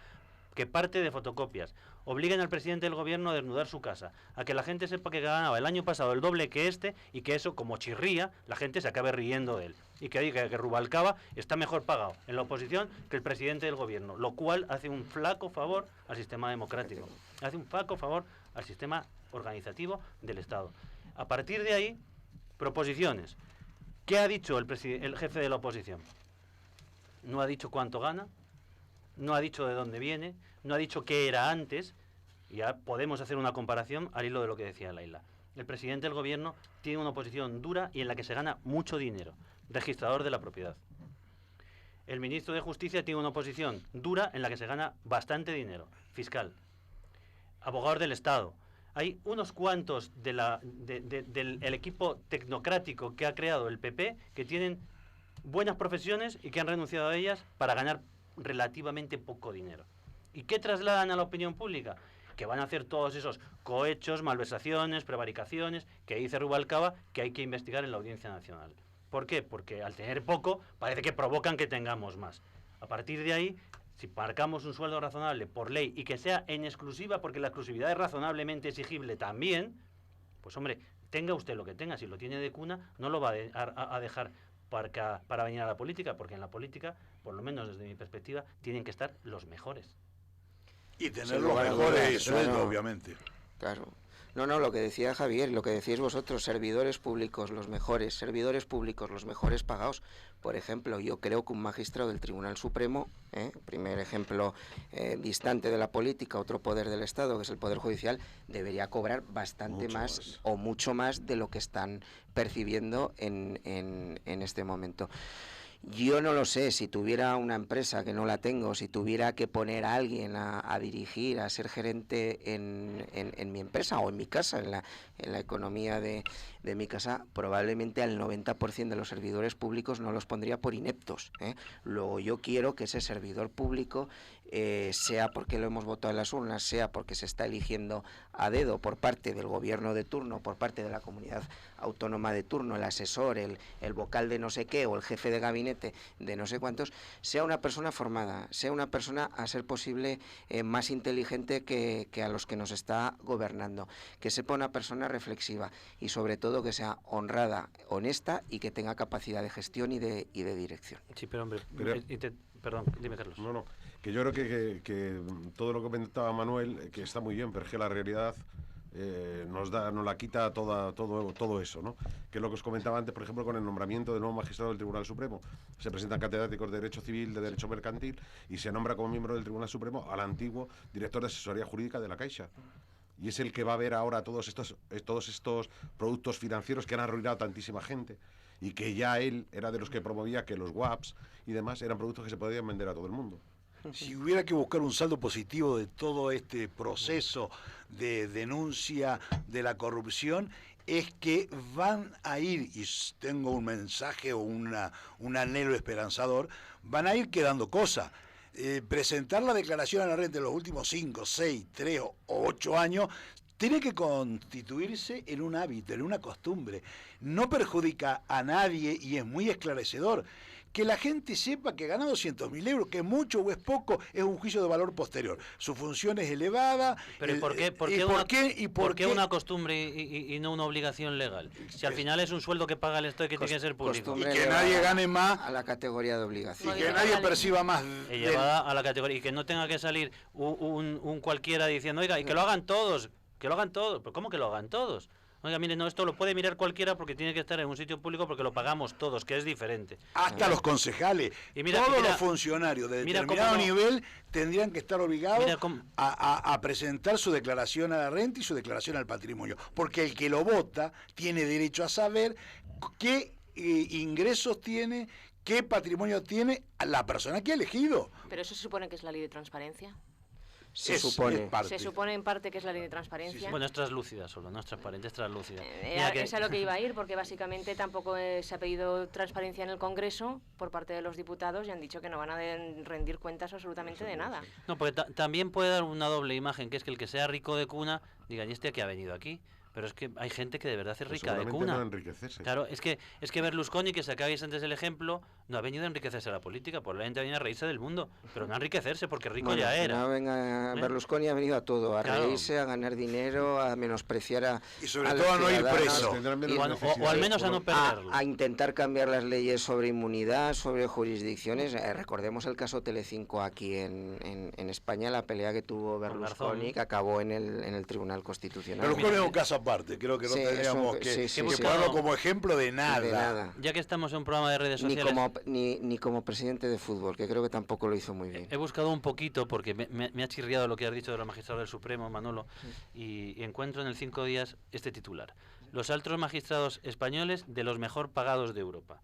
que parte de fotocopias, obliguen al presidente del gobierno a desnudar su casa, a que la gente sepa que ganaba el año pasado el doble que este y que eso, como chirría, la gente se acabe riendo de él. Y que diga que Rubalcaba está mejor pagado en la oposición que el presidente del gobierno, lo cual hace un flaco favor al sistema democrático, hace un flaco favor al sistema organizativo del Estado. A partir de ahí, proposiciones. ¿Qué ha dicho el jefe de la oposición? No ha dicho cuánto gana, no ha dicho de dónde viene, no ha dicho qué era antes, y ya podemos hacer una comparación al hilo de lo que decía Laila. El presidente del gobierno tiene una oposición dura y en la que se gana mucho dinero, registrador de la propiedad. El ministro de Justicia tiene una oposición dura en la que se gana bastante dinero, fiscal. Abogados del Estado. Hay unos cuantos del equipo tecnocrático que ha creado el PP que tienen buenas profesiones y que han renunciado a ellas para ganar relativamente poco dinero. ¿Y qué trasladan a la opinión pública? Que van a hacer todos esos cohechos, malversaciones, prevaricaciones que dice Rubalcaba que hay que investigar en la Audiencia Nacional. ¿Por qué? Porque al tener poco parece que provocan que tengamos más. A partir de ahí, si marcamos un sueldo razonable por ley y que sea en exclusiva, porque la exclusividad es razonablemente exigible también, pues hombre, tenga usted lo que tenga, si lo tiene de cuna, no lo va a dejar para venir a la política, porque en la política, por lo menos desde mi perspectiva, tienen que estar los mejores. Y tener los mejores sueldos, obviamente. Claro. No, lo que decía Javier, lo que decíais vosotros, servidores públicos, los mejores, servidores públicos, los mejores pagados. Por ejemplo, yo creo que un magistrado del Tribunal Supremo, primer ejemplo distante de la política, otro poder del Estado, que es el Poder Judicial, debería cobrar bastante más o mucho más de lo que están percibiendo en este momento. Yo no lo sé, si tuviera una empresa, que no la tengo, si tuviera que poner a alguien a dirigir, a ser gerente en mi empresa o en mi casa, en la economía de mi casa, probablemente al 90% de los servidores públicos no los pondría por ineptos. Luego yo quiero que ese servidor público, sea porque lo hemos votado en las urnas, sea porque se está eligiendo a dedo por parte del gobierno de turno, por parte de la comunidad autónoma de turno, el asesor, el vocal de no sé qué o el jefe de gabinete de no sé cuántos, sea una persona formada, sea una persona a ser posible más inteligente que a los que nos está gobernando, que sepa una persona reflexiva y sobre todo que sea honrada, honesta y que tenga capacidad de gestión y de dirección. Sí, pero hombre, perdón, dime Carlos. No, que yo creo que todo lo que comentaba Manuel, que está muy bien, pero es que la realidad nos la quita todo eso, ¿no? Que es lo que os comentaba antes, por ejemplo, con el nombramiento del nuevo magistrado del Tribunal Supremo. Se presentan catedráticos de Derecho Civil, de Derecho Mercantil, y se nombra como miembro del Tribunal Supremo al antiguo director de Asesoría Jurídica de la Caixa. Y es el que va a ver ahora todos estos productos financieros que han arruinado a tantísima gente, y que ya él era de los que promovía que los WAPs y demás eran productos que se podían vender a todo el mundo. Si hubiera que buscar un saldo positivo de todo este proceso de denuncia de la corrupción, es que van a ir, y tengo un mensaje o un anhelo esperanzador, van a ir quedando cosas. Presentar la declaración a la renta de los últimos 5, 6, 3 o 8 años tiene que constituirse en un hábito, en una costumbre. No perjudica a nadie y es muy esclarecedor. Que la gente sepa que gana 200.000 euros, que es mucho o es poco, es un juicio de valor posterior. Su función es elevada. Pero ¿por qué una costumbre y no una obligación legal? Si al final es un sueldo que paga el Estado y que tiene que ser público. Y que nadie gane más. A la categoría de obligación. Y que nadie perciba más. Llevada a la categoría. Y que no tenga que salir un cualquiera diciendo, oiga, y que lo hagan todos. Que lo hagan todos. ¿Pero cómo que lo hagan todos? Oiga, mire, no, esto lo puede mirar cualquiera porque tiene que estar en un sitio público porque lo pagamos todos, que es diferente. Hasta los concejales, todos los funcionarios de determinado nivel tendrían que estar obligados a presentar su declaración a la renta y su declaración al patrimonio, porque el que lo vota tiene derecho a saber qué ingresos tiene, qué patrimonio tiene la persona que ha elegido. Pero eso se supone que es la ley de transparencia. Se supone en parte que es la ley de transparencia. Sí. Bueno, es translúcida solo, no es transparente, es translúcida. Es a lo que iba a ir, porque básicamente tampoco se ha pedido transparencia en el Congreso por parte de los diputados y han dicho que no van a rendir cuentas absolutamente de nada. No, porque también puede dar una doble imagen, que es que el que sea rico de cuna diga, ¿y este que ha venido aquí? Pero es que hay gente que de verdad es rica de cuna. No enriquecerse. Claro, es que Berlusconi, que sacabais antes el ejemplo, no ha venido a enriquecerse la política, probablemente ha venido a reírse del mundo, pero no a enriquecerse, porque rico Bueno, ya era. no, venga, Berlusconi ha venido a todo, a Claro. reírse, a ganar dinero, a menospreciar a Y sobre a todo los a no ir ciudadanos, preso. O al menos a no perderlo. a intentar cambiar las leyes sobre inmunidad, sobre jurisdicciones. Recordemos el caso Telecinco aquí en España, la pelea que tuvo Berlusconi, Garzón. que acabó en el Tribunal Constitucional. Berlusconi es un caso aparte, creo que no Sí, tendríamos eso, que, sí, que sí. ponerlo como ejemplo de nada. De nada. Ya que estamos en un programa de redes Ni sociales... ni como presidente de fútbol, que creo que tampoco lo hizo muy bien. He buscado un poquito porque me ha chirriado lo que has dicho de los magistrados del Supremo, Manolo, y encuentro en el 5 días este titular. Los altos magistrados españoles de los mejor pagados de Europa.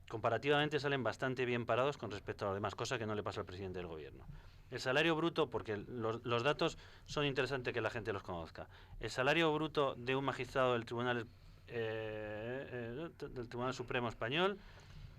Comparativamente salen bastante bien parados con respecto a las demás, cosa que no le pasa al presidente del gobierno. El salario bruto, porque los datos son interesantes que la gente los conozca. El salario bruto de un magistrado del Tribunal Supremo español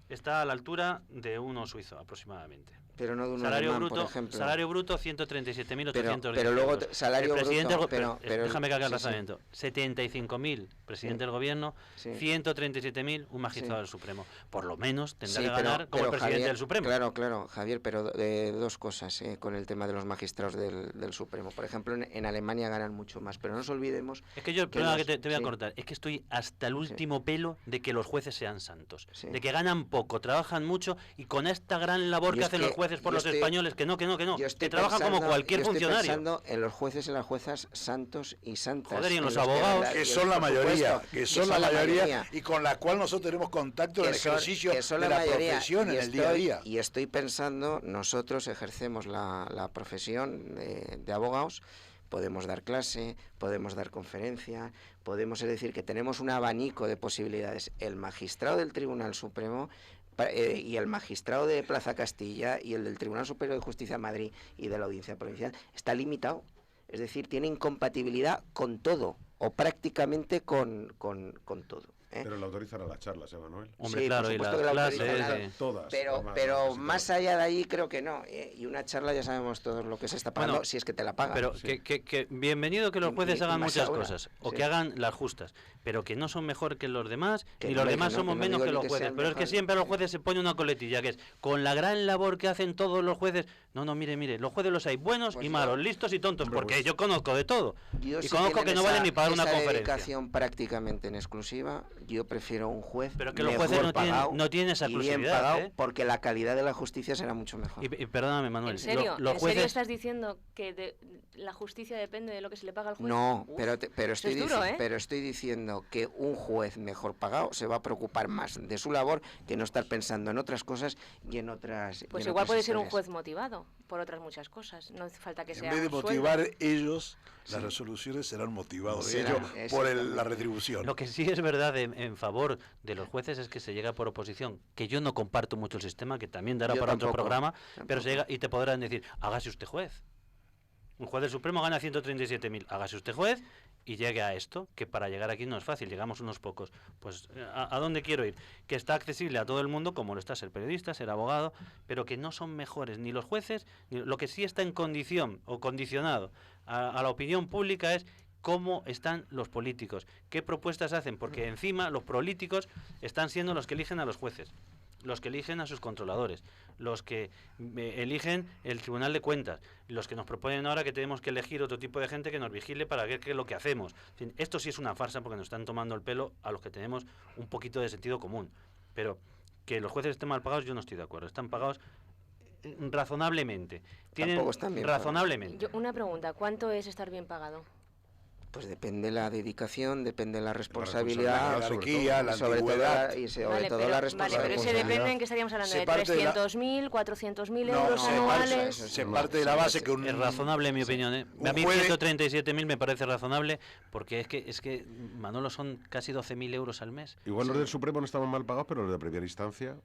está a la altura de uno suizo aproximadamente. Pero no de un salario alemán, bruto, por ejemplo. Salario bruto 137.810 pero luego euros. salario el presidente bruto, del pero déjame que haga el sí, sí. razonamiento. 75.000 presidente Sí. del gobierno, Sí. 137.000 un magistrado Sí. del Supremo. Por lo menos tendrá Sí, que ganar como el presidente Javier, del Supremo. Claro, Javier, pero dos cosas con el tema de los magistrados del Supremo. Por ejemplo, en Alemania ganan mucho más, pero no nos olvidemos... Es que yo, que perdona los- que te voy a sí. cortar, es que estoy hasta el último pelo de que los jueces sean santos. Sí. De que ganan poco, trabajan mucho y con esta gran labor Yo que es hacen que- los jueces por yo los estoy- españoles, que no, Yo estoy que trabajan como pensando- cualquier yo estoy funcionario. pensando en los jueces y las juezas santos y santas. Joder, y en los que abogados, verdad- Que y son la por mayoría, supuesto, que son la mayoría y con la cual nosotros tenemos contacto en el ejercicio que son de la mayoría, profesión en y el día a día. Y estoy pensando, nosotros ejercemos la profesión de abogados, podemos dar clase, podemos dar conferencia, podemos decir que tenemos un abanico de posibilidades. El magistrado del Tribunal Supremo y el magistrado de Plaza Castilla y el del Tribunal Superior de Justicia de Madrid y de la Audiencia Provincial está limitado. Es decir, tiene incompatibilidad con todo, o prácticamente con todo. Pero le autorizan a las charlas, Manuel. Hombre, Sí, claro, por y supuesto las que la clases, autorizan, claro. Todas. Pero además, más allá de ahí creo que no. Y una charla ya sabemos todos lo que se está pagando, Bueno, si es que te la pagan. Pero que bienvenido que los jueces Y hagan más muchas ahora, cosas, o sí. que hagan las justas, pero que no son mejor que los demás, Que ni no, los que demás no, somos que no menos digo que ni los que jueces. sean Pero es que mejores. siempre a los jueces se pone una coletilla, que es, con la gran labor que hacen todos los jueces, no, mire, los jueces los hay buenos Pues y yo- malos, listos y tontos, Hombre, porque pues- yo conozco de todo. Yo, Y si conozco que tienen no vale esa- ni para una esa conferencia. dedicación prácticamente en exclusiva, yo prefiero un juez Pero que los mejor jueces pagado no tienen esa y bien exclusividad, pagado, ¿eh? porque la calidad de la justicia será mucho mejor. Y perdóname, Manuel, ¿En serio? los ¿En serio jueces... estás diciendo que la justicia depende de lo que se le paga al juez? No, Uf, pero eso es duro, ¿eh? pero estoy diciendo que un juez mejor pagado se va a preocupar más de su labor que no estar pensando en otras cosas y en otras. Pues y en igual otras puede ser un historias. juez motivado por otras muchas cosas. No hace falta que En sea vez de un sueldo. motivar ellos, las resoluciones serán motivadas de Serán, ellos por la exactamente. retribución. Lo que sí es verdad en favor de los jueces es que se llega por oposición, que yo no comparto mucho el sistema, que también dará Yo para otro tampoco, programa, pero tampoco. se llega y te podrán decir, hágase usted juez. Un juez del Supremo gana 137.000, hágase usted juez y llegue a esto, que para llegar aquí no es fácil, llegamos unos pocos. Pues, ¿a dónde quiero ir? Que está accesible a todo el mundo, como lo está ser periodista, ser abogado, pero que no son mejores ni los jueces, ni lo que sí está en condición o condicionado a la opinión pública es cómo están los políticos, qué propuestas hacen, porque encima los políticos están siendo los que eligen a los jueces, los que eligen a sus controladores, los que eligen el Tribunal de Cuentas, los que nos proponen ahora que tenemos que elegir otro tipo de gente que nos vigile para ver qué es lo que hacemos. En fin, esto sí es una farsa porque nos están tomando el pelo a los que tenemos un poquito de sentido común. Pero que los jueces estén mal pagados, yo no estoy de acuerdo. Están pagados razonablemente. Tienen Tampoco están bien pagados. razonablemente. Una pregunta, ¿cuánto es estar bien pagado? Pues depende la dedicación, depende la responsabilidad, responsabilidad, la jerarquía, la antigüedad. y sobre Vale, todo pero, la vale, pero ese responsabilidad. depende en que estaríamos hablando Se de parte de la- 300.000, 400.000 No, euros se anuales. Se parte de la base que un... Es razonable en mi opinión, ¿eh? un A mí juez- 137.000 me parece razonable porque es que Manolo son casi 12.000 euros al mes. Igual los del Supremo no estaban mal pagados, pero los de primera instancia,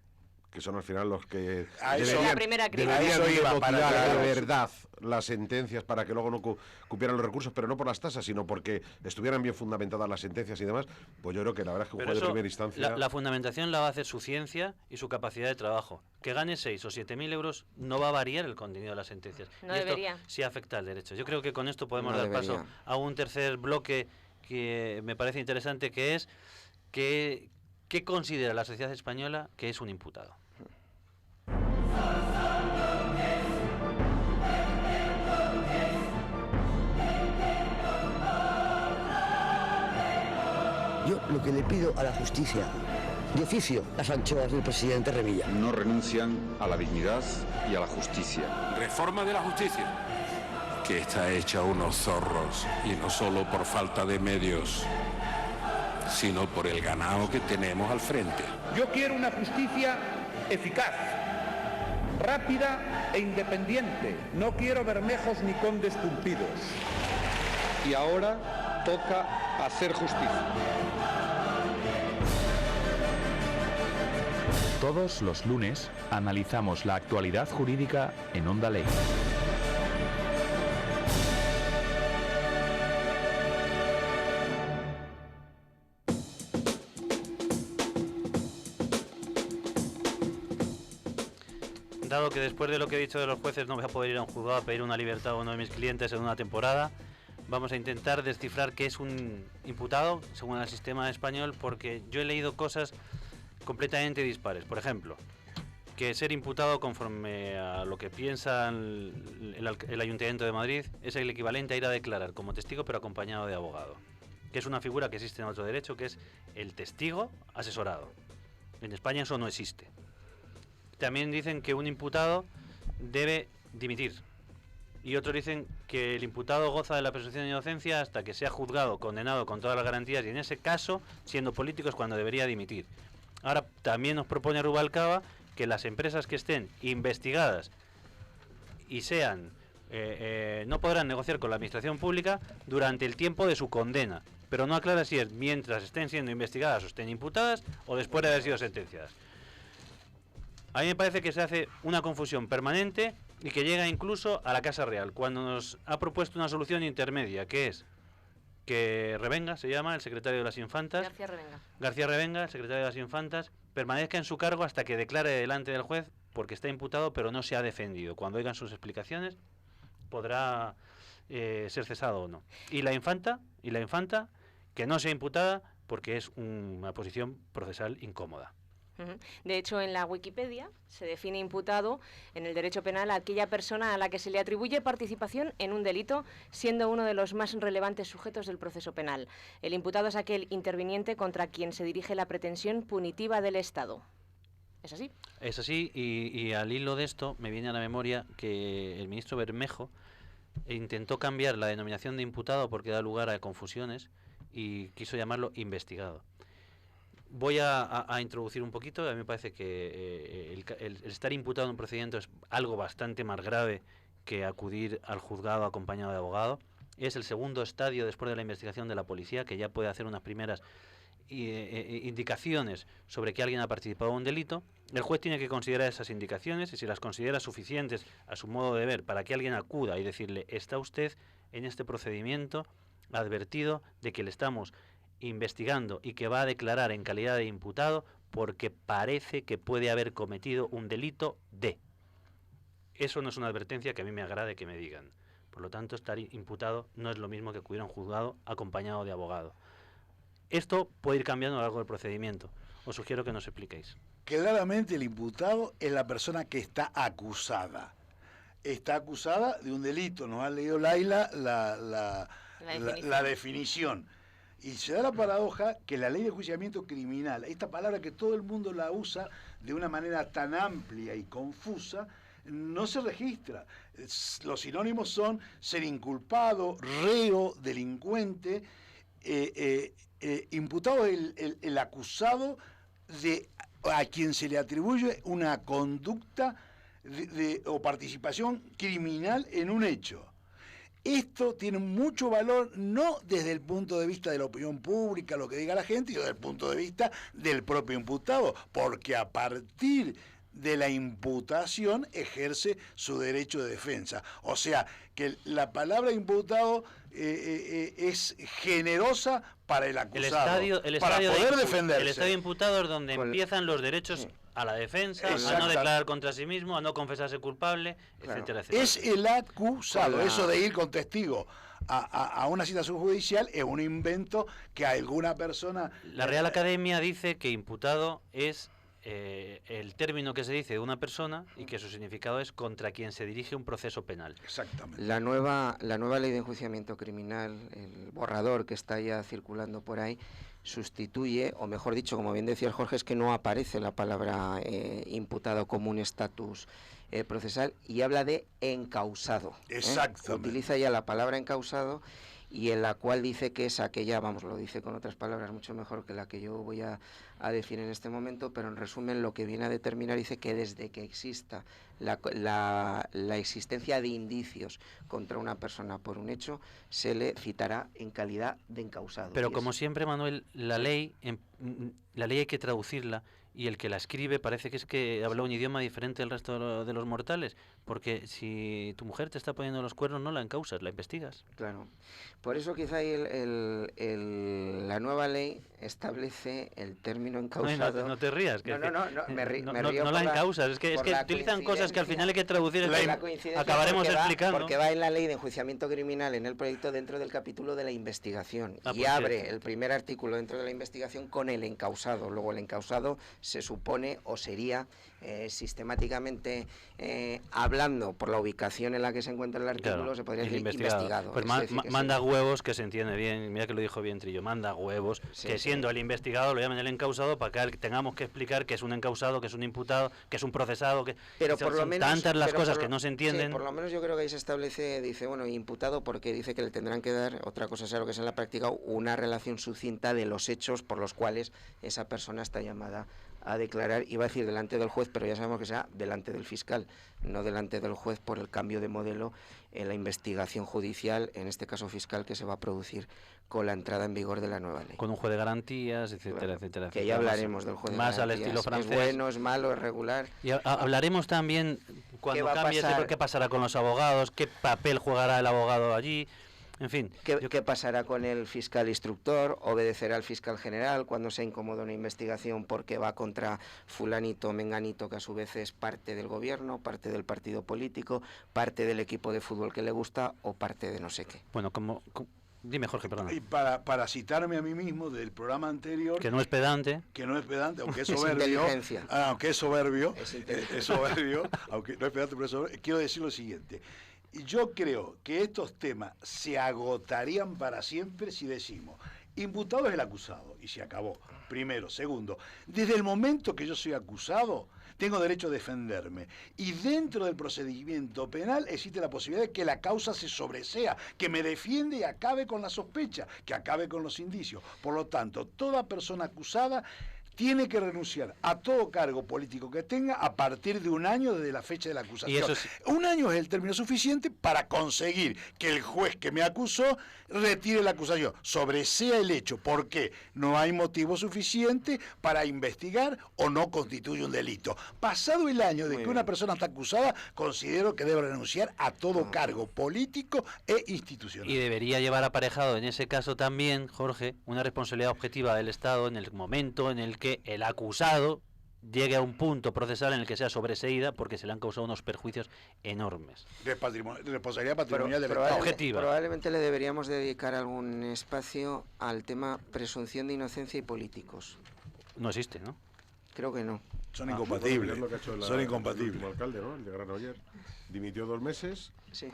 que son al final los que A eso- la deberían, primera crítica. deberían A eso de iba, motivar para que- de verdad las sentencias para que luego no cupieran los recursos, pero no por las tasas, sino porque estuvieran bien fundamentadas las sentencias y demás. Pues yo creo que la verdad es que un Pero juez de eso, primera instancia... la fundamentación la va a hacer su ciencia y su capacidad de trabajo. Que gane 6 o 7.000 euros no va a variar el contenido de las sentencias. No y esto debería. sí afecta al derecho. Yo creo que con esto podemos No dar debería. paso a un tercer bloque que me parece interesante, que es ¿qué considera la sociedad española que es un imputado? Yo lo que le pido a la justicia, de oficio, las anchoas del presidente Revilla. No renuncian a la dignidad y a la justicia. Reforma de la justicia, que está hecha unos zorros, y no solo por falta de medios, sino por el ganado que tenemos al frente. Yo quiero una justicia eficaz, rápida e independiente. No quiero bermejos ni condes tupidos. Y ahora toca hacer justicia. Todos los lunes analizamos la actualidad jurídica en Onda Ley. Dado que después de lo que he dicho de los jueces no voy a poder ir a un juzgado a pedir una libertad a uno de mis clientes en una temporada, vamos a intentar descifrar qué es un imputado según el sistema español, porque yo he leído cosas completamente dispares. Por ejemplo, que ser imputado, conforme a lo que piensa el Ayuntamiento de Madrid, es el equivalente a ir a declarar como testigo pero acompañado de abogado, que es una figura que existe en otro derecho, que es el testigo asesorado. En España eso no existe. También dicen que un imputado debe dimitir, y otros dicen que el imputado goza de la presunción de inocencia hasta que sea juzgado, condenado con todas las garantías, y en ese caso, siendo político, es cuando debería dimitir. Ahora también nos propone Rubalcaba que las empresas que estén investigadas y sean no podrán negociar con la administración pública durante el tiempo de su condena, pero no aclara si es mientras estén siendo investigadas o estén imputadas o después de haber sido sentenciadas. A mí me parece que se hace una confusión permanente y que llega incluso a la Casa Real, cuando nos ha propuesto una solución intermedia, que es que Revenga, se llama, el secretario de las Infantas, García Revenga, el secretario de las Infantas, permanezca en su cargo hasta que declare delante del juez, porque está imputado pero no se ha defendido. Cuando oigan sus explicaciones podrá ser cesado o no. Y la infanta, que no sea imputada porque es una posición procesal incómoda. De hecho, en la Wikipedia se define imputado en el derecho penal a aquella persona a la que se le atribuye participación en un delito, siendo uno de los más relevantes sujetos del proceso penal. El imputado es aquel interviniente contra quien se dirige la pretensión punitiva del Estado. ¿Es así? Es así, y al hilo de esto me viene a la memoria que el ministro Bermejo intentó cambiar la denominación de imputado porque da lugar a confusiones y quiso llamarlo investigado. Voy a introducir un poquito. A mí me parece que el estar imputado en un procedimiento es algo bastante más grave que acudir al juzgado acompañado de abogado. Es el segundo estadio después de la investigación de la policía, que ya puede hacer unas primeras indicaciones sobre que alguien ha participado en un delito. El juez tiene que considerar esas indicaciones y si las considera suficientes a su modo de ver para que alguien acuda y decirle: está usted en este procedimiento advertido de que le estamos investigando y que va a declarar en calidad de imputado porque parece que puede haber cometido un delito de... Eso no es una advertencia que a mí me agrade que me digan. Por lo tanto, estar imputado no es lo mismo que acudir a un juzgado acompañado de abogado. Esto puede ir cambiando a lo largo del procedimiento. Os sugiero que nos expliquéis. Claramente el imputado es la persona que está acusada. Está acusada de un delito. Nos ha leído Laila la definición. Y se da la paradoja que la ley de enjuiciamiento criminal, esta palabra que todo el mundo la usa de una manera tan amplia y confusa, no se registra. Los sinónimos son ser inculpado, reo, delincuente. Imputado es el acusado a quien se le atribuye una conducta o participación criminal en un hecho. Esto tiene mucho valor, no desde el punto de vista de la opinión pública, lo que diga la gente, sino desde el punto de vista del propio imputado, porque a partir de la imputación ejerce su derecho de defensa. O sea, que la palabra imputado es generosa para el acusado, para poder defenderse. El estadio imputado es donde empiezan los derechos a la defensa, a no declarar contra sí mismo, a no confesarse culpable, etcétera, etcétera. Es el acusado. Eso de ir con testigo a una citación judicial es un invento que alguna persona... La Real Academia dice que imputado es el término que se dice de una persona y que su significado es contra quien se dirige un proceso penal. Exactamente. La nueva ley de enjuiciamiento criminal, el borrador que está ya circulando por ahí, sustituye, o mejor dicho, como bien decía Jorge, es que no aparece la palabra imputado como un estatus procesal y habla de encausado. Exactamente. Utiliza ya la palabra encausado, y en la cual dice que es aquella, vamos, lo dice con otras palabras mucho mejor que la que yo voy a decir en este momento, pero en resumen lo que viene a determinar dice que desde que exista la existencia de indicios contra una persona por un hecho, se le citará en calidad de encausado. Pero como siempre, Manuel, la ley hay que traducirla, y el que la escribe parece que habla un idioma diferente del resto de los mortales, porque si tu mujer te está poniendo los cuernos, no la encausas, la investigas. Claro. Por eso quizá la nueva ley establece el término encausado. No te rías. Que me río. No la encausas, es que utilizan cosas que al final hay que traducir. Acabaremos explicando. Porque va en la ley de enjuiciamiento criminal, en el proyecto, dentro del capítulo de la investigación. Y abre el primer artículo dentro de la investigación con el encausado. Luego el encausado se supone o sería sistemáticamente hablando por la ubicación en la que se encuentra el artículo, claro, se podría decir investigado. Pues manda huevos, que se entiende bien, mira que lo dijo bien Trillo, manda huevos, sí, que siendo el investigado lo llaman el encausado, para que tengamos que explicar que es un encausado, que es un imputado, que es un procesado, pero por lo menos, tantas las cosas que no se entienden. Sí, por lo menos yo creo que ahí se establece, dice, bueno, imputado, porque dice que le tendrán que dar, otra cosa es lo que es en la práctica, una relación sucinta de los hechos por los cuales esa persona está llamada a declarar, iba a decir delante del juez, pero ya sabemos que será delante del fiscal, no delante del juez, por el cambio de modelo en la investigación judicial, en este caso fiscal, que se va a producir con la entrada en vigor de la nueva ley. Con un juez de garantías, etcétera, claro, etcétera. Que ya hablaremos del juez de garantías. Más al estilo francés. Es bueno, es malo, es regular. Y hablaremos también, cuando cambie, qué pasará con los abogados, qué papel jugará el abogado allí. En fin. ¿Qué pasará con el fiscal instructor? ¿Obedecerá al fiscal general cuando sea incómoda una investigación porque va contra fulanito, menganito, que a su vez es parte del gobierno, parte del partido político, parte del equipo de fútbol que le gusta o parte de no sé qué? Bueno, dime, Jorge, perdona. Y para citarme a mí mismo del programa anterior... Que no es pedante. Aunque es soberbio. Aunque es soberbio. Es soberbio, aunque no es pedante, pero es soberbio. Quiero decir lo siguiente. Yo creo que estos temas se agotarían para siempre si decimos, imputado es el acusado, y se acabó. Primero. Segundo, desde el momento que yo soy acusado, tengo derecho a defenderme. Y dentro del procedimiento penal existe la posibilidad de que la causa se sobresea, que me defiende y acabe con la sospecha, que acabe con los indicios. Por lo tanto, toda persona acusada tiene que renunciar a todo cargo político que tenga a partir de un año desde la fecha de la acusación. Un año es el término suficiente para conseguir que el juez que me acusó retire la acusación, sobresea el hecho, porque no hay motivo suficiente para investigar o no constituye un delito. Pasado el año de que una persona está acusada, considero que debe renunciar a todo cargo político e institucional. Y debería llevar aparejado en ese caso también, Jorge, una responsabilidad objetiva del Estado en el momento en el que el acusado llegue a un punto procesal en el que sea sobreseída porque se le han causado unos perjuicios enormes. Responsabilidad patrimonial del Estado. Objetiva. Probablemente le deberíamos dedicar algún espacio al tema presunción de inocencia y políticos. No existe, ¿no? Creo que no. Son incompatibles. Son incompatibles. El último alcalde, ¿no? El de Granollers. Dimitió 2 meses. Sí.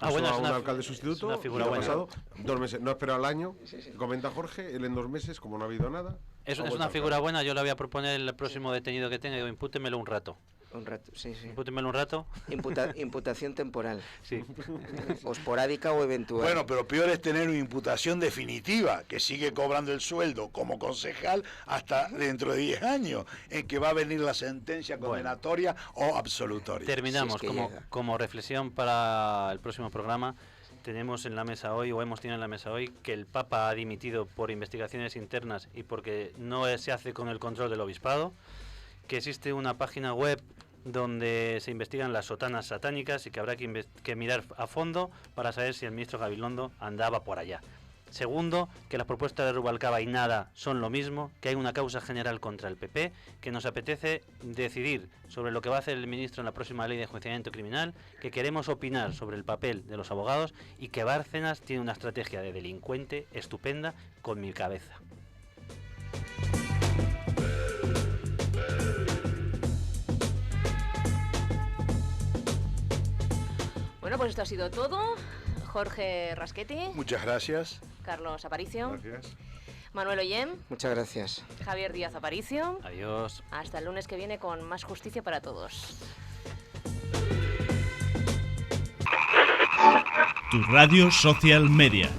Bueno, a un alcalde sustituto. Es una figura buena. Pasado 2 meses. No esperó al año. Sí. Comenta Jorge, él en 2 meses, como no ha habido nada. Es una figura buena. Yo le voy a proponer el próximo detenido que tenga. Digo, impútemelo un rato. Un rato, sí. Impútemelo un rato. Imputación temporal. Sí. O esporádica o eventual. Bueno, pero peor es tener una imputación definitiva, que sigue cobrando el sueldo como concejal hasta dentro de 10 años, en que va a venir la sentencia condenatoria o absolutoria. Terminamos. Como reflexión para el próximo programa, tenemos en la mesa hoy, o hemos tenido en la mesa hoy, que el Papa ha dimitido por investigaciones internas y porque no se hace con el control del obispado, que existe una página web donde se investigan las sotanas satánicas y que habrá que mirar a fondo para saber si el ministro Gabilondo andaba por allá. Segundo, que las propuestas de Rubalcaba y Nada son lo mismo, que hay una causa general contra el PP, que nos apetece decidir sobre lo que va a hacer el ministro en la próxima ley de enjuiciamiento criminal, que queremos opinar sobre el papel de los abogados y que Bárcenas tiene una estrategia de delincuente estupenda con mi cabeza. Bueno, pues esto ha sido todo. Jorge Raschetti. Muchas gracias. Carlos Aparicio. Gracias. Manuel Ollem. Muchas gracias. Javier Díaz Aparicio. Adiós. Hasta el lunes que viene con más justicia para todos. Tu radio social media.